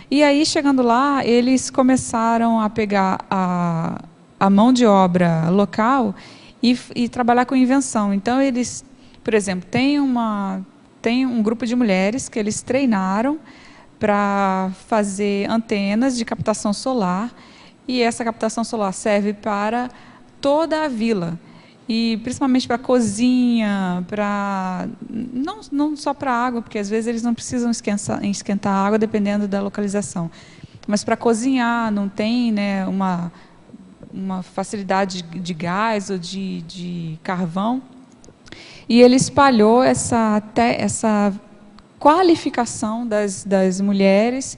E aí, chegando lá, eles começaram a pegar a mão de obra local e trabalhar com invenção. Então, eles, por exemplo, tem um grupo de mulheres que eles treinaram para fazer antenas de captação solar, e essa captação solar serve para toda a vila, e principalmente para cozinha, para não só para água, porque às vezes eles não precisam esquentar a água dependendo da localização, mas para cozinhar, não tem, né, uma facilidade de gás ou de carvão. E ele espalhou essa qualificação das mulheres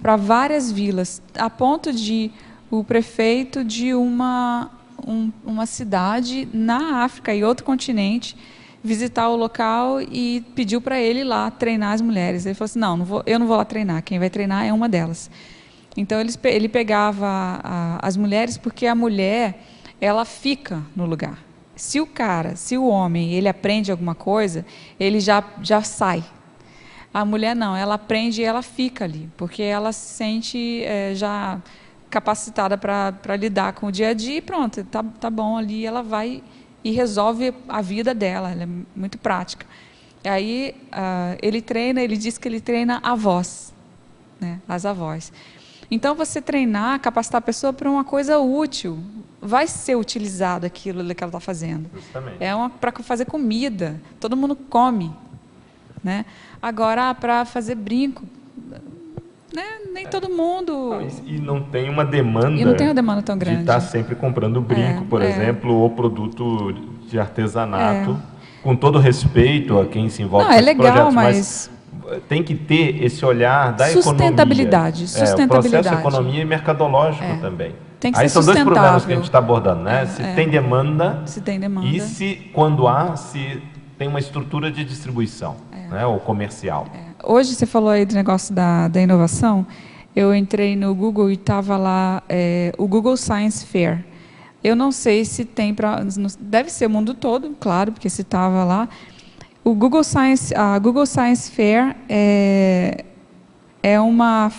para várias vilas, a ponto de o prefeito de uma cidade na África e outro continente visitar o local e pediu para ele ir lá treinar as mulheres. Ele falou assim, eu não vou lá treinar, quem vai treinar é uma delas. Então ele pegava as mulheres, porque a mulher, ela fica no lugar. Se o homem, ele aprende alguma coisa, ele já sai. A mulher não, ela aprende e ela fica ali, porque ela se sente já capacitada para lidar com o dia a dia e pronto, tá bom ali, ela vai e resolve a vida dela, ela é muito prática. Aí ele diz que ele treina avós, né, as avós. Então, você treinar, capacitar a pessoa para uma coisa útil, vai ser utilizado aquilo que ela está fazendo. Justamente. Para fazer comida, todo mundo come, né? Agora, para fazer brinco, né? Nem todo mundo... E não tem uma demanda, tão grande de estar sempre comprando brinco, por exemplo, ou produto de artesanato, com todo respeito a quem se envolve com esses projetos, mas tem que ter esse olhar da sustentabilidade, economia. Sustentabilidade. O processo economia e mercadológico também. Tem que Aí ser são dois sustentável. problemas que a gente está abordando, né? Se tem demanda, e quando se tem uma estrutura de distribuição, né? Ou comercial. Hoje você falou aí do negócio da inovação. Eu entrei no Google e estava lá o Google Science Fair. Eu não sei se tem deve ser o mundo todo, claro, porque se estava lá. A Google Science Fair é uma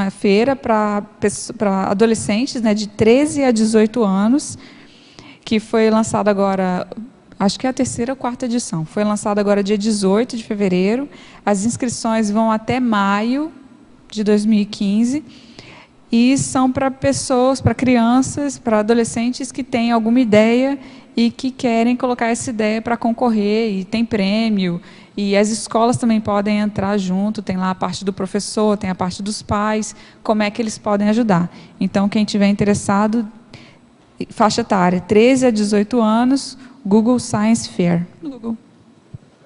feira para adolescentes, né, de 13 a 18 anos, que foi lançada agora, acho que é a 3ª ou 4ª edição. Foi lançada agora dia 18 de fevereiro. As inscrições vão até maio de 2015. E são para pessoas, para crianças, para adolescentes que têm alguma ideia e que querem colocar essa ideia para concorrer, e tem prêmio. E as escolas também podem entrar junto, tem lá a parte do professor, tem a parte dos pais, como é que eles podem ajudar. Então, quem tiver interessado, faixa etária, 13 a 18 anos, Google Science Fair. No Google.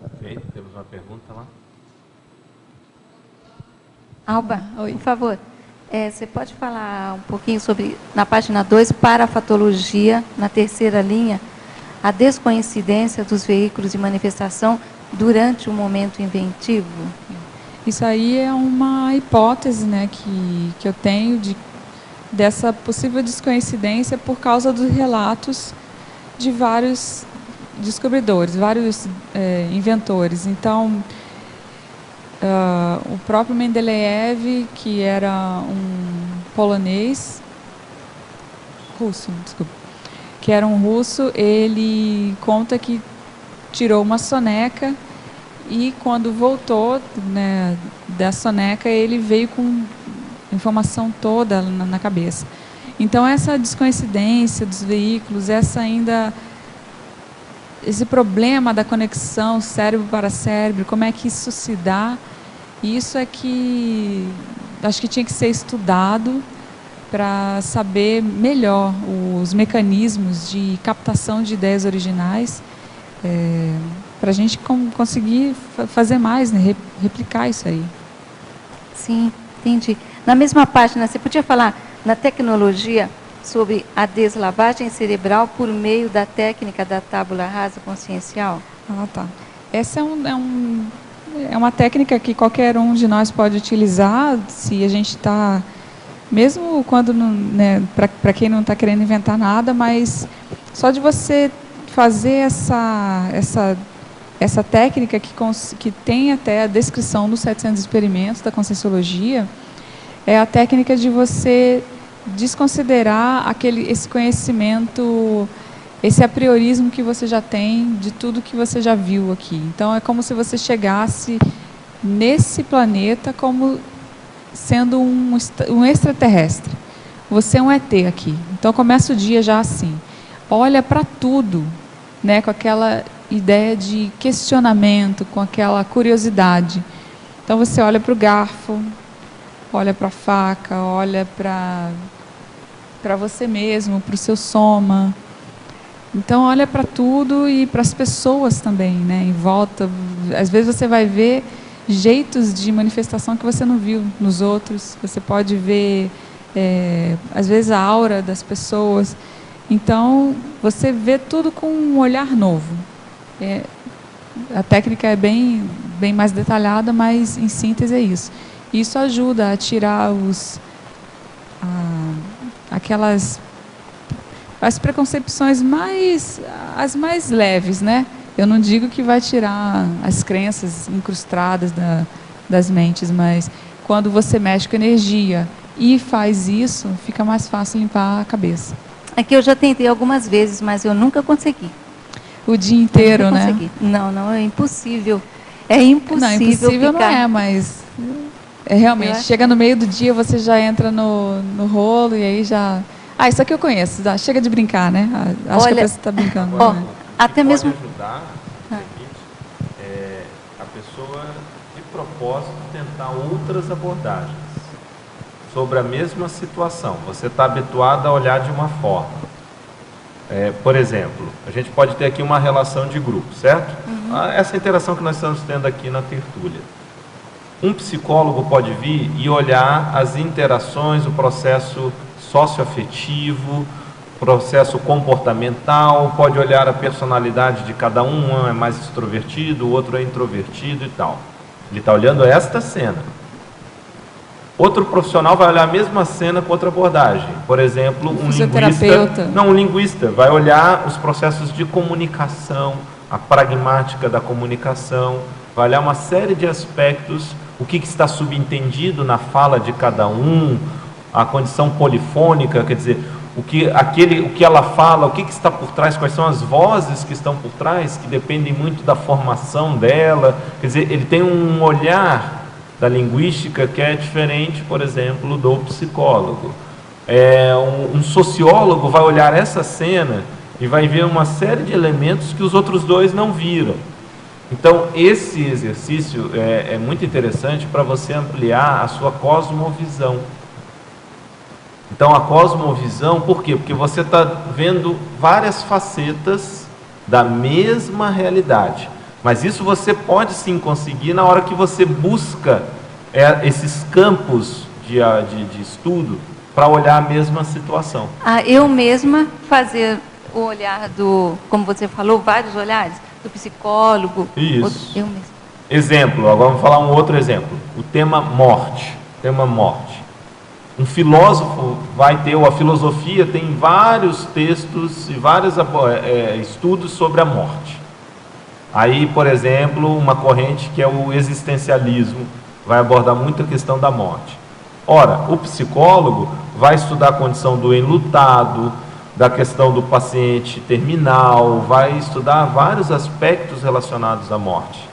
Ok, temos uma pergunta lá. Alba, por favor, você pode falar um pouquinho sobre, na página 2, parafatologia, na 3ª linha, a descoincidência dos veículos de manifestação durante o momento inventivo? Isso aí é uma hipótese, né, que eu tenho dessa possível descoincidência por causa dos relatos de vários descobridores, vários inventores. Então, o próprio Mendeleev, que era um russo, ele conta que tirou uma soneca e quando voltou, né, da soneca, ele veio com informação toda na cabeça. Então, essa descoincidência dos veículos, esse problema da conexão cérebro para cérebro, como é que isso se dá? Isso é que acho que tinha que ser estudado para saber melhor os mecanismos de captação de ideias originais, para a gente conseguir fazer mais, né, replicar isso aí. Sim, entendi. Na mesma página, você podia falar na tecnologia sobre a deslavagem cerebral por meio da técnica da tábula rasa consciencial? Ah, tá. Essa é uma técnica que qualquer um de nós pode utilizar se a gente está, mesmo quando, né, para quem não está querendo inventar nada, mas só de você fazer essa essa técnica que tem até a descrição dos 700 experimentos da Conscienciologia, é a técnica de você desconsiderar esse conhecimento, esse apriorismo que você já tem de tudo que você já viu aqui. Então, é como se você chegasse nesse planeta como sendo um extraterrestre. Você é um ET aqui. Então, começa o dia já assim. Olha para tudo, né, com aquela ideia de questionamento, com aquela curiosidade. Então, você olha para o garfo, olha para a faca, olha para você mesmo, para o seu soma. Então, olha para tudo e para as pessoas também, né, em volta. Às vezes você vai ver jeitos de manifestação que você não viu nos outros. Você pode ver, às vezes, a aura das pessoas. Então, você vê tudo com um olhar novo. A técnica é bem mais detalhada, mas, em síntese, é isso. Isso ajuda a tirar as preconcepções as mais leves, né? Eu não digo que vai tirar as crenças incrustadas das mentes, mas quando você mexe com energia e faz isso, fica mais fácil limpar a cabeça. É que eu já tentei algumas vezes, mas eu nunca consegui. O dia inteiro, né? Não, é impossível. É impossível. Não, impossível ficar... não é, mas realmente, chega no meio do dia, você já entra no rolo e aí já... isso aqui eu conheço, chega de brincar, né? Acho que a pessoa está brincando. Né? Até mesmo pode ajudar a pessoa, de propósito, tentar outras abordagens sobre a mesma situação. Você está habituado a olhar de uma forma. Por exemplo, a gente pode ter aqui uma relação de grupo, certo? Essa interação que nós estamos tendo aqui na tertúlia. Um psicólogo pode vir e olhar as interações, o processo socioafetivo, processo comportamental, pode olhar a personalidade de cada um é mais extrovertido, o outro é introvertido e tal. Ele está olhando esta cena. Outro profissional vai olhar a mesma cena com outra abordagem. Por exemplo, um linguista vai olhar os processos de comunicação, a pragmática da comunicação, vai olhar uma série de aspectos, o que está subentendido na fala de cada um, a condição polifônica, quer dizer, o que ela fala, o que está por trás, quais são as vozes que estão por trás, que dependem muito da formação dela. Quer dizer, ele tem um olhar da linguística que é diferente, por exemplo, do psicólogo. Um sociólogo vai olhar essa cena e vai ver uma série de elementos que os outros dois não viram. Então, esse exercício é muito interessante para você ampliar a sua cosmovisão. Então, a cosmovisão, por quê? Porque você está vendo várias facetas da mesma realidade. Mas isso você pode sim conseguir na hora que você busca esses campos de estudo para olhar a mesma situação. Eu mesma fazer o olhar como você falou, vários olhares, do psicólogo. Isso. Eu mesma. Exemplo, agora vamos falar um outro exemplo. O tema morte. Um filósofo vai ter, ou a filosofia tem vários textos e vários estudos sobre a morte. Aí, por exemplo, uma corrente que é o existencialismo vai abordar muito a questão da morte. Ora, o psicólogo vai estudar a condição do enlutado, da questão do paciente terminal, vai estudar vários aspectos relacionados à morte.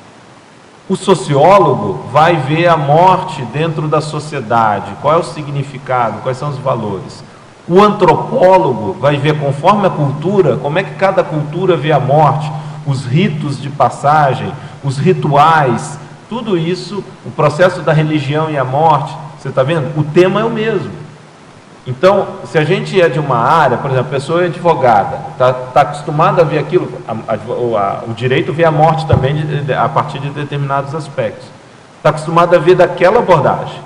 O sociólogo vai ver a morte dentro da sociedade, qual é o significado, quais são os valores. O antropólogo vai ver, conforme a cultura, como é que cada cultura vê a morte, os ritos de passagem, os rituais, tudo isso, o processo da religião e a morte, você está vendo? O tema é o mesmo. Então, se a gente é de uma área, por exemplo, a pessoa é advogada, está acostumada a ver aquilo, o direito vê a morte também a partir de determinados aspectos. Está acostumado a ver daquela abordagem.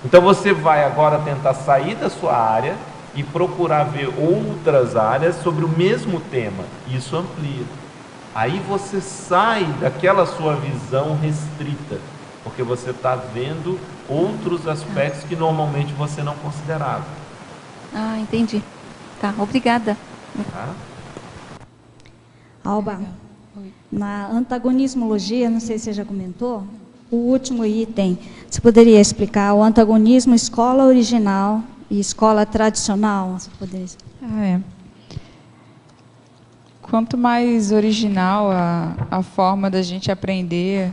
Então, você vai agora tentar sair da sua área e procurar ver outras áreas sobre o mesmo tema. Isso amplia. Aí você sai daquela sua visão restrita, porque você está vendo outros aspectos que normalmente você não considerava. Entendi. Tá, obrigada. Alba, Na antagonismologia, não sei se você já comentou, o último item, você poderia explicar o antagonismo escola original e escola tradicional? Você poderia explicar? Quanto mais original a forma da gente aprender,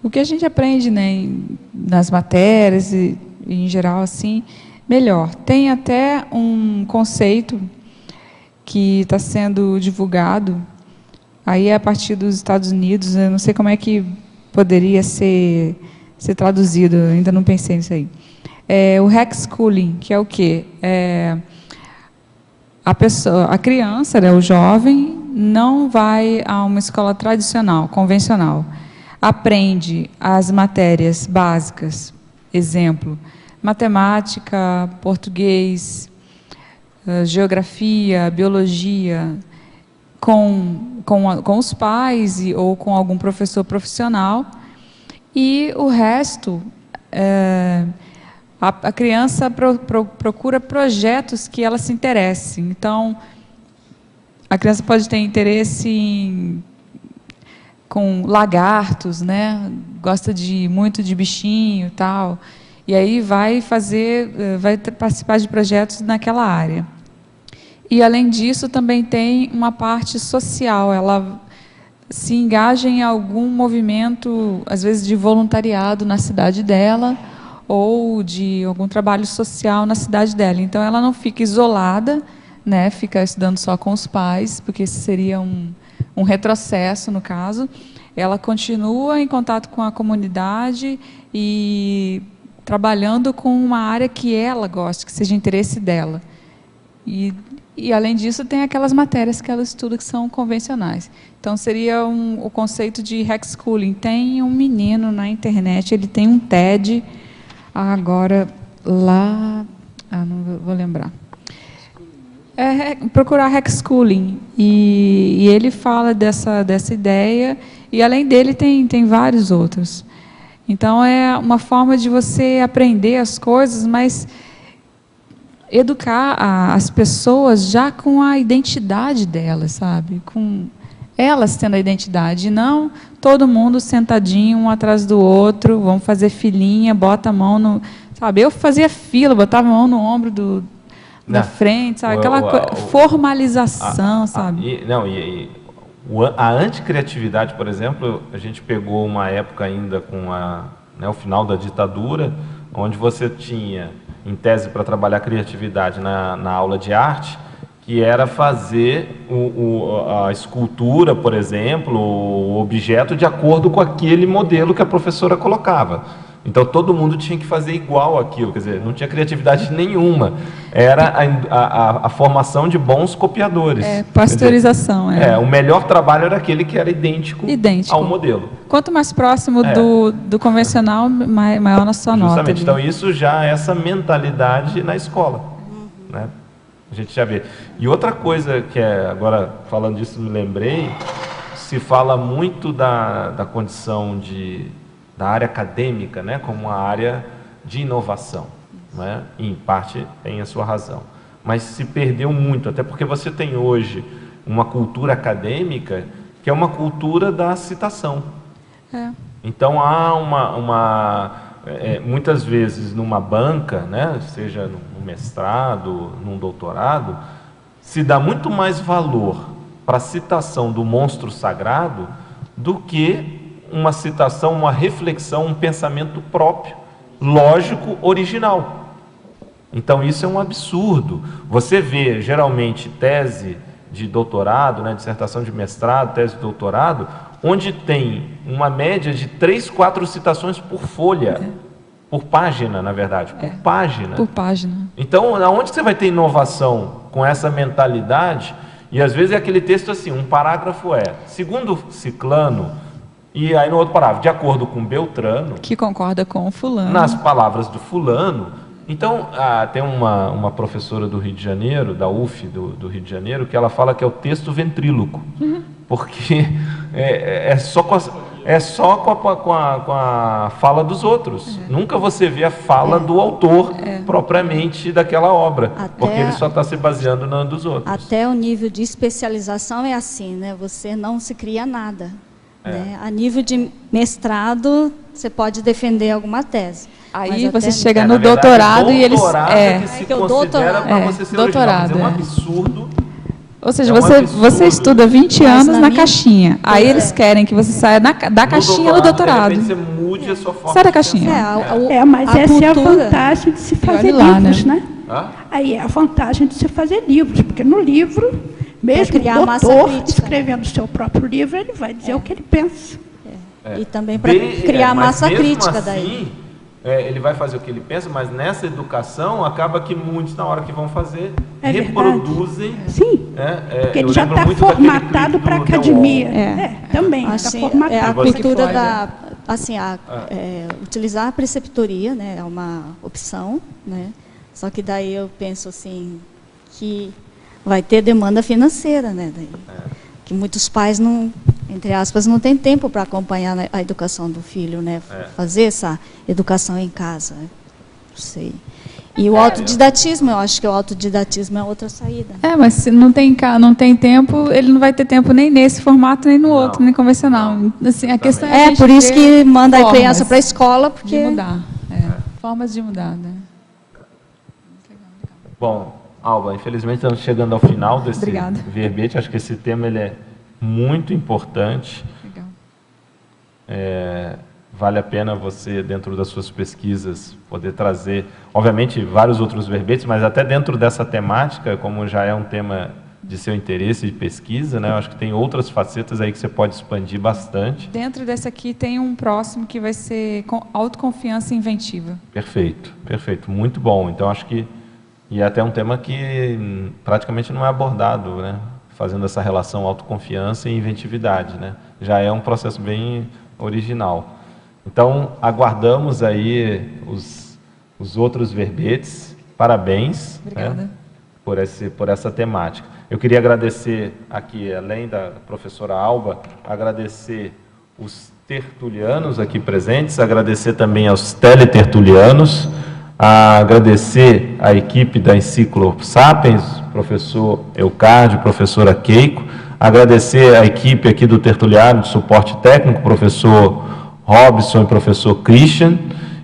o que a gente aprende, né, nas matérias e em geral assim, melhor. Tem até um conceito que está sendo divulgado aí a partir dos Estados Unidos, eu não sei como é que poderia ser traduzido, ainda não pensei nisso aí. O homeschooling, que é o quê? A criança, né, o jovem, não vai a uma escola tradicional, convencional. Aprende as matérias básicas, exemplo, matemática, português, geografia, biologia, com os pais ou com algum professor profissional, e o resto, a criança procura projetos que ela se interesse. Então, a criança pode ter interesse com lagartos, né? Gosta muito de bichinho e tal, e aí vai participar de projetos naquela área. E, além disso, também tem uma parte social. Ela se engaja em algum movimento, às vezes de voluntariado na cidade dela, ou de algum trabalho social na cidade dela. Então, ela não fica isolada, né, fica estudando só com os pais, porque isso seria um retrocesso, no caso. Ela continua em contato com a comunidade e trabalhando com uma área que ela gosta, que seja interesse dela. E, além disso, tem aquelas matérias que ela estuda que são convencionais. Então, seria o conceito de homeschooling. Tem um menino na internet, ele tem um TED, agora, lá... não vou lembrar. Procurar homeschooling. E ele fala dessa ideia, e, além dele, tem vários outros. Então, é uma forma de você aprender as coisas, mas educar as pessoas já com a identidade delas, sabe? Com elas tendo a identidade, e não todo mundo sentadinho um atrás do outro, vamos fazer filinha, bota a mão no... Sabe? Eu fazia fila, botava a mão no ombro da frente, sabe? Aquela formalização, sabe? A anticriatividade, por exemplo, a gente pegou uma época ainda com o final da ditadura, onde você tinha, em tese, para trabalhar criatividade na aula de arte, que era fazer a escultura, por exemplo, o objeto de acordo com aquele modelo que a professora colocava. Então, todo mundo tinha que fazer igual aquilo, quer dizer, não tinha criatividade nenhuma. Era a formação de bons copiadores. Pasteurização. O melhor trabalho era aquele que era idêntico ao modelo. Quanto mais próximo do convencional, maior a sua nota. Justamente. Então, isso já é essa mentalidade na escola. Né? A gente já vê. E outra coisa que agora, falando disso, me lembrei, se fala muito da condição da área acadêmica, né, como uma área de inovação, né? E, em parte, tem a sua razão. Mas se perdeu muito, até porque você tem hoje uma cultura acadêmica que é uma cultura da citação. Então, há muitas vezes, numa banca, né, seja no mestrado, num doutorado, se dá muito mais valor para a citação do monstro sagrado do que uma citação, uma reflexão, um pensamento próprio, lógico, original. Então, isso é um absurdo. Você vê, geralmente, tese de doutorado, né, dissertação de mestrado, tese de doutorado, onde tem uma média de 3, 4 citações por folha, por página, na verdade, por página. Por página. Então, aonde você vai ter inovação com essa mentalidade? E, às vezes, é aquele texto assim, um parágrafo segundo Ciclano, e aí no outro parágrafo, de acordo com Beltrano, que concorda com o fulano, nas palavras do fulano. Então, tem uma professora do Rio de Janeiro, da UF do Rio de Janeiro, que ela fala que é o texto ventríloco, porque é só com é só com a fala dos outros. Nunca você vê a fala do autor propriamente daquela obra, porque ele só está se baseando na dos outros. Até o nível de especialização é assim, né? Você não se cria nada. Né? A nível de mestrado, você pode defender alguma tese. Aí você chega no doutorado e eles... que se considera para você ser doutorado, original, é um absurdo. Ou seja, você estuda 20 anos na caixinha. Aí eles querem que você saia da caixinha no doutorado. De repente, você mude a sua forma. Sai da caixinha. Mas essa é a vantagem de se fazer livros, né? Aí é a vantagem de se fazer livros, porque no livro, mesmo o doutor escrevendo o seu próprio livro, ele vai dizer o que ele pensa. E também para criar massa crítica daí. Ele vai fazer o que ele pensa, mas nessa educação acaba que muitos, na hora que vão fazer, reproduzem. Sim, porque ele já está formatado para a academia. Também, está formatado. A cultura da... Assim, utilizar a preceptoria, né, é uma opção, né? Só que daí eu penso assim, que vai ter demanda financeira, né? Daí, que muitos pais não, entre aspas, não têm tempo para acompanhar a educação do filho, né? Fazer essa educação em casa. Não sei. E o autodidatismo, eu acho que o autodidatismo é outra saída. Mas se não tem tempo, ele não vai ter tempo nem nesse formato, nem no outro, nem convencional. Assim, a questão é por isso que manda a criança para a escola, porque... De mudar. Formas de mudar, né? Bom, Alba, infelizmente estamos chegando ao final desse verbete. Acho que esse tema ele é muito importante. Legal. Vale a pena você, dentro das suas pesquisas, poder trazer, obviamente, vários outros verbetes, mas até dentro dessa temática, como já é um tema de seu interesse de pesquisa, né? Eu acho que tem outras facetas aí que você pode expandir bastante. Dentro desse aqui tem um próximo que vai ser autoconfiança inventiva. Perfeito, perfeito. Muito bom. Então, acho que... E é até um tema que praticamente não é abordado, né? Fazendo essa relação autoconfiança e inventividade, né? Já é um processo bem original. Então, aguardamos aí os outros verbetes. Parabéns, né, por essa temática. Eu queria agradecer aqui, além da professora Alba, agradecer os tertulianos aqui presentes, agradecer também aos teletertulianos, agradecer a equipe da Enciclo Sapiens, professor Eucárdio, professora Keiko, agradecer a equipe aqui do tertuliário de suporte técnico, professor Robson e professor Christian,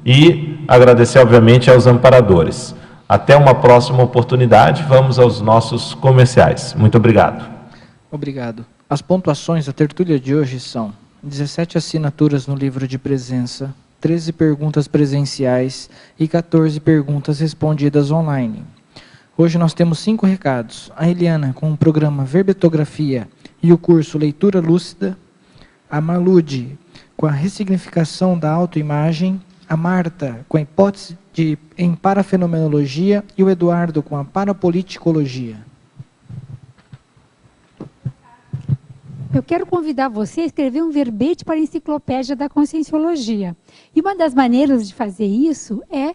e agradecer, obviamente, aos amparadores. Até uma próxima oportunidade, vamos aos nossos comerciais. Muito obrigado. Obrigado. As pontuações da tertúlia de hoje são 17 assinaturas no livro de presença, 13 perguntas presenciais e 14 perguntas respondidas online. Hoje nós temos 5 recados. A Eliana com o programa Verbetografia e o curso Leitura Lúcida, a Malude com a ressignificação da autoimagem, a Marta com a hipótese em parafenomenologia e o Eduardo com a parapoliticologia. Eu quero convidar você a escrever um verbete para a Enciclopédia da Conscienciologia. E uma das maneiras de fazer isso é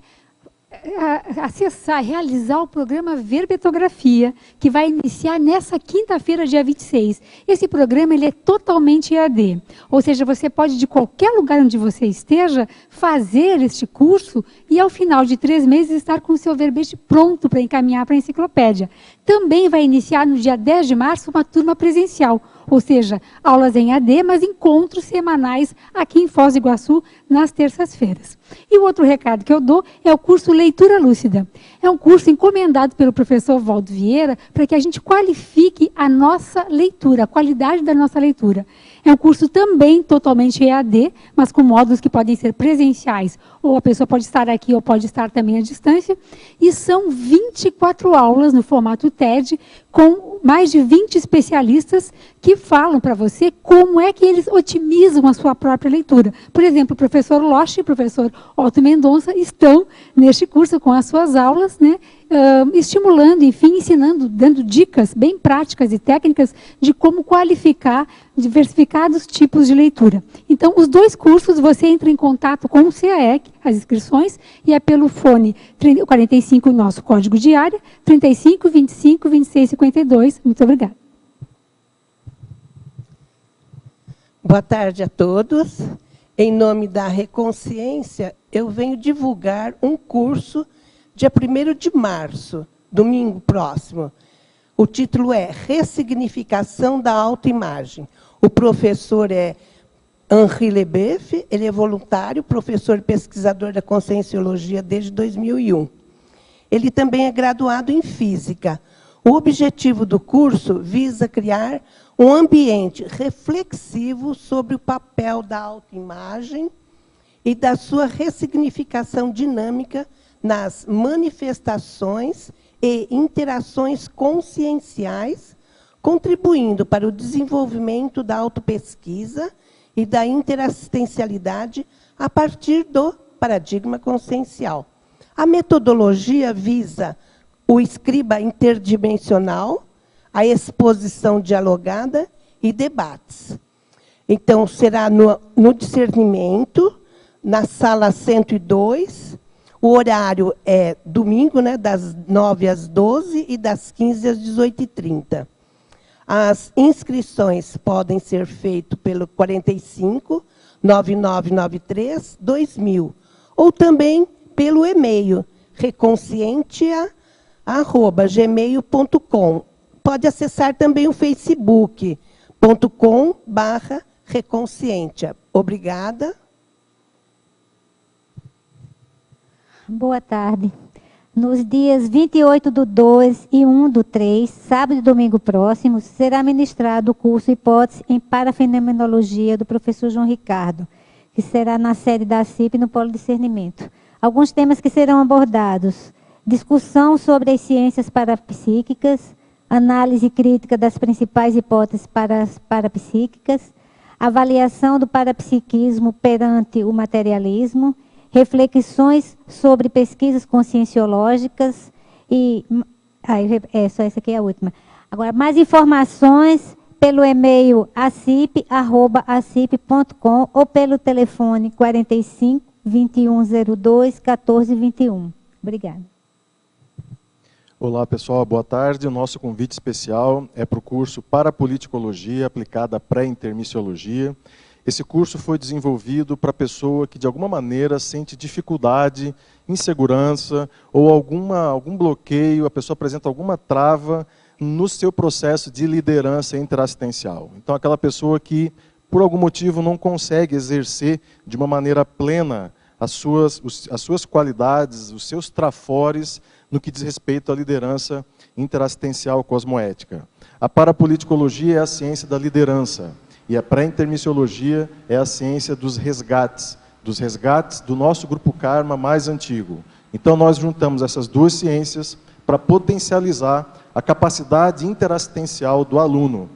acessar, realizar o programa Verbetografia, que vai iniciar nessa quinta-feira, dia 26. Esse programa ele é totalmente EAD, ou seja, você pode, de qualquer lugar onde você esteja, fazer este curso e, ao final de 3 meses, estar com o seu verbete pronto para encaminhar para a enciclopédia. Também vai iniciar no dia 10 de março uma turma presencial, ou seja, aulas em AD, mas encontros semanais aqui em Foz do Iguaçu, nas terças-feiras. E o outro recado que eu dou é o curso Leitura Lúcida. É um curso encomendado pelo professor Valdo Vieira para que a gente qualifique a nossa leitura, a qualidade da nossa leitura. É um curso também totalmente EAD, mas com módulos que podem ser presenciais, ou a pessoa pode estar aqui ou pode estar também à distância. E são 24 aulas no formato TED, com mais de 20 especialistas que falam para você como é que eles otimizam a sua própria leitura. Por exemplo, o professor Loche e o professor Otto Mendonça estão neste curso com as suas aulas, né, estimulando, enfim, ensinando, dando dicas bem práticas e técnicas de como qualificar diversificados tipos de leitura. Então, os 2 cursos, você entra em contato com o CAEC, as inscrições, e é pelo fone 45, nosso código de área, 35 25 26 52. Muito obrigada. Boa tarde a todos. Em nome da Reconsciência, eu venho divulgar um curso dia 1º de março, domingo próximo. O título é Ressignificação da Autoimagem. O professor é Henri Leboeuf, ele é voluntário, professor e pesquisador da Conscienciologia desde 2001. Ele também é graduado em Física. O objetivo do curso visa criar um ambiente reflexivo sobre o papel da autoimagem e da sua ressignificação dinâmica nas manifestações e interações conscienciais, contribuindo para o desenvolvimento da autopesquisa e da interassistencialidade a partir do paradigma consciencial. A metodologia visa o escriba interdimensional, a exposição dialogada e debates. Então, será no discernimento, na sala 102, o horário é domingo, né, das 9 às 12 e das 15 às 18h30. As inscrições podem ser feitas pelo 45 9993 2000 ou também pelo e-mail reconscientia@gmail.com. Pode acessar também o facebook.com/reconscientia. Obrigada. Boa tarde. Nos dias 28/2 e 1/3, sábado e domingo próximos, será ministrado o curso Hipótese em Parafenomenologia do professor João Ricardo, que será na sede da CIP no Polo Discernimento. Alguns temas que serão abordados: discussão sobre as ciências parapsíquicas, análise crítica das principais hipóteses parapsíquicas, avaliação do parapsiquismo perante o materialismo, reflexões sobre pesquisas conscienciológicas e... só essa aqui é a última. Agora, mais informações pelo e-mail acip@acip.com ou pelo telefone 45 2102 1421. Obrigada. Olá, pessoal, boa tarde. O nosso convite especial é para o curso Parapoliticologia aplicada à pré-intermissiologia. Esse curso foi desenvolvido para a pessoa que, de alguma maneira, sente dificuldade, insegurança ou algum bloqueio, a pessoa apresenta alguma trava no seu processo de liderança interassistencial. Então, aquela pessoa que, por algum motivo, não consegue exercer de uma maneira plena as suas qualidades, os seus trafores, no que diz respeito à liderança interassistencial cosmoética. A parapoliticologia é a ciência da liderança, e a pré-intermissiologia é a ciência dos resgates do nosso grupo karma mais antigo. Então, nós juntamos essas duas ciências para potencializar a capacidade interassistencial do aluno.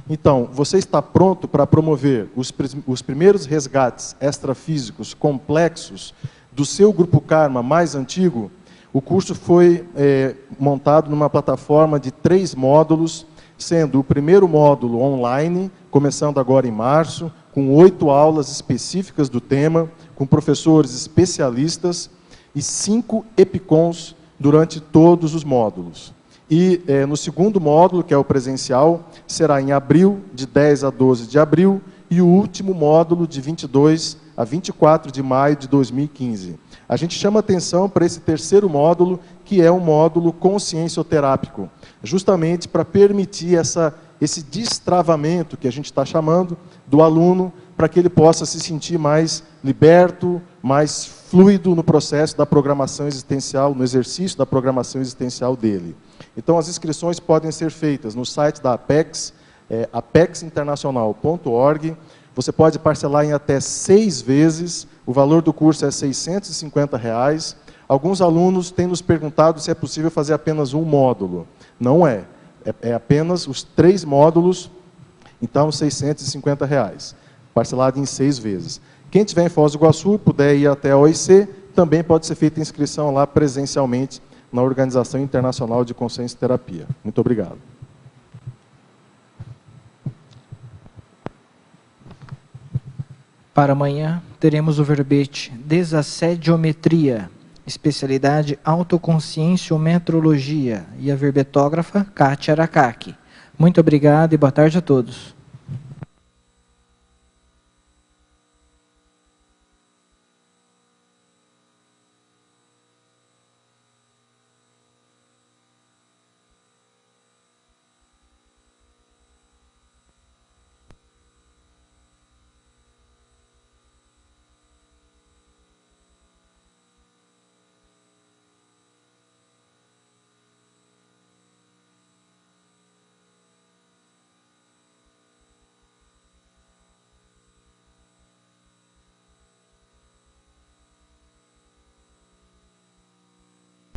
Então, você está pronto para promover os primeiros resgates extrafísicos complexos do seu grupo karma mais antigo? O curso foi montado numa plataforma de 3 módulos, sendo o primeiro módulo online, começando agora em março, com 8 aulas específicas do tema, com professores especialistas e 5 EPICONs durante todos os módulos. E no segundo módulo, que é o presencial, será em abril, de 10 a 12 de abril, e o último módulo de 22 a 24 de maio de 2015. A gente chama atenção para esse terceiro módulo, que é um módulo consciencioterápico, justamente para permitir esse destravamento, que a gente está chamando, do aluno, para que ele possa se sentir mais liberto, mais fluido no processo da programação existencial, no exercício da programação existencial dele. Então, as inscrições podem ser feitas no site da Apex, apexinternacional.org. Você pode parcelar em até 6 vezes, o valor do curso é R$ 650. Alguns alunos têm nos perguntado se é possível fazer apenas um módulo. Não é. É apenas os 3 módulos, então R$ 650, parcelado em 6 vezes. Quem estiver em Foz do Iguaçu, puder ir até a OIC, também pode ser feita inscrição lá presencialmente na Organização Internacional de Consciencioterapia. Muito obrigado. Para amanhã, teremos o verbete Desassediometria, especialidade Autoconscienciometrologia, e a verbetógrafa Kátia Arakaki. Muito obrigado e boa tarde a todos.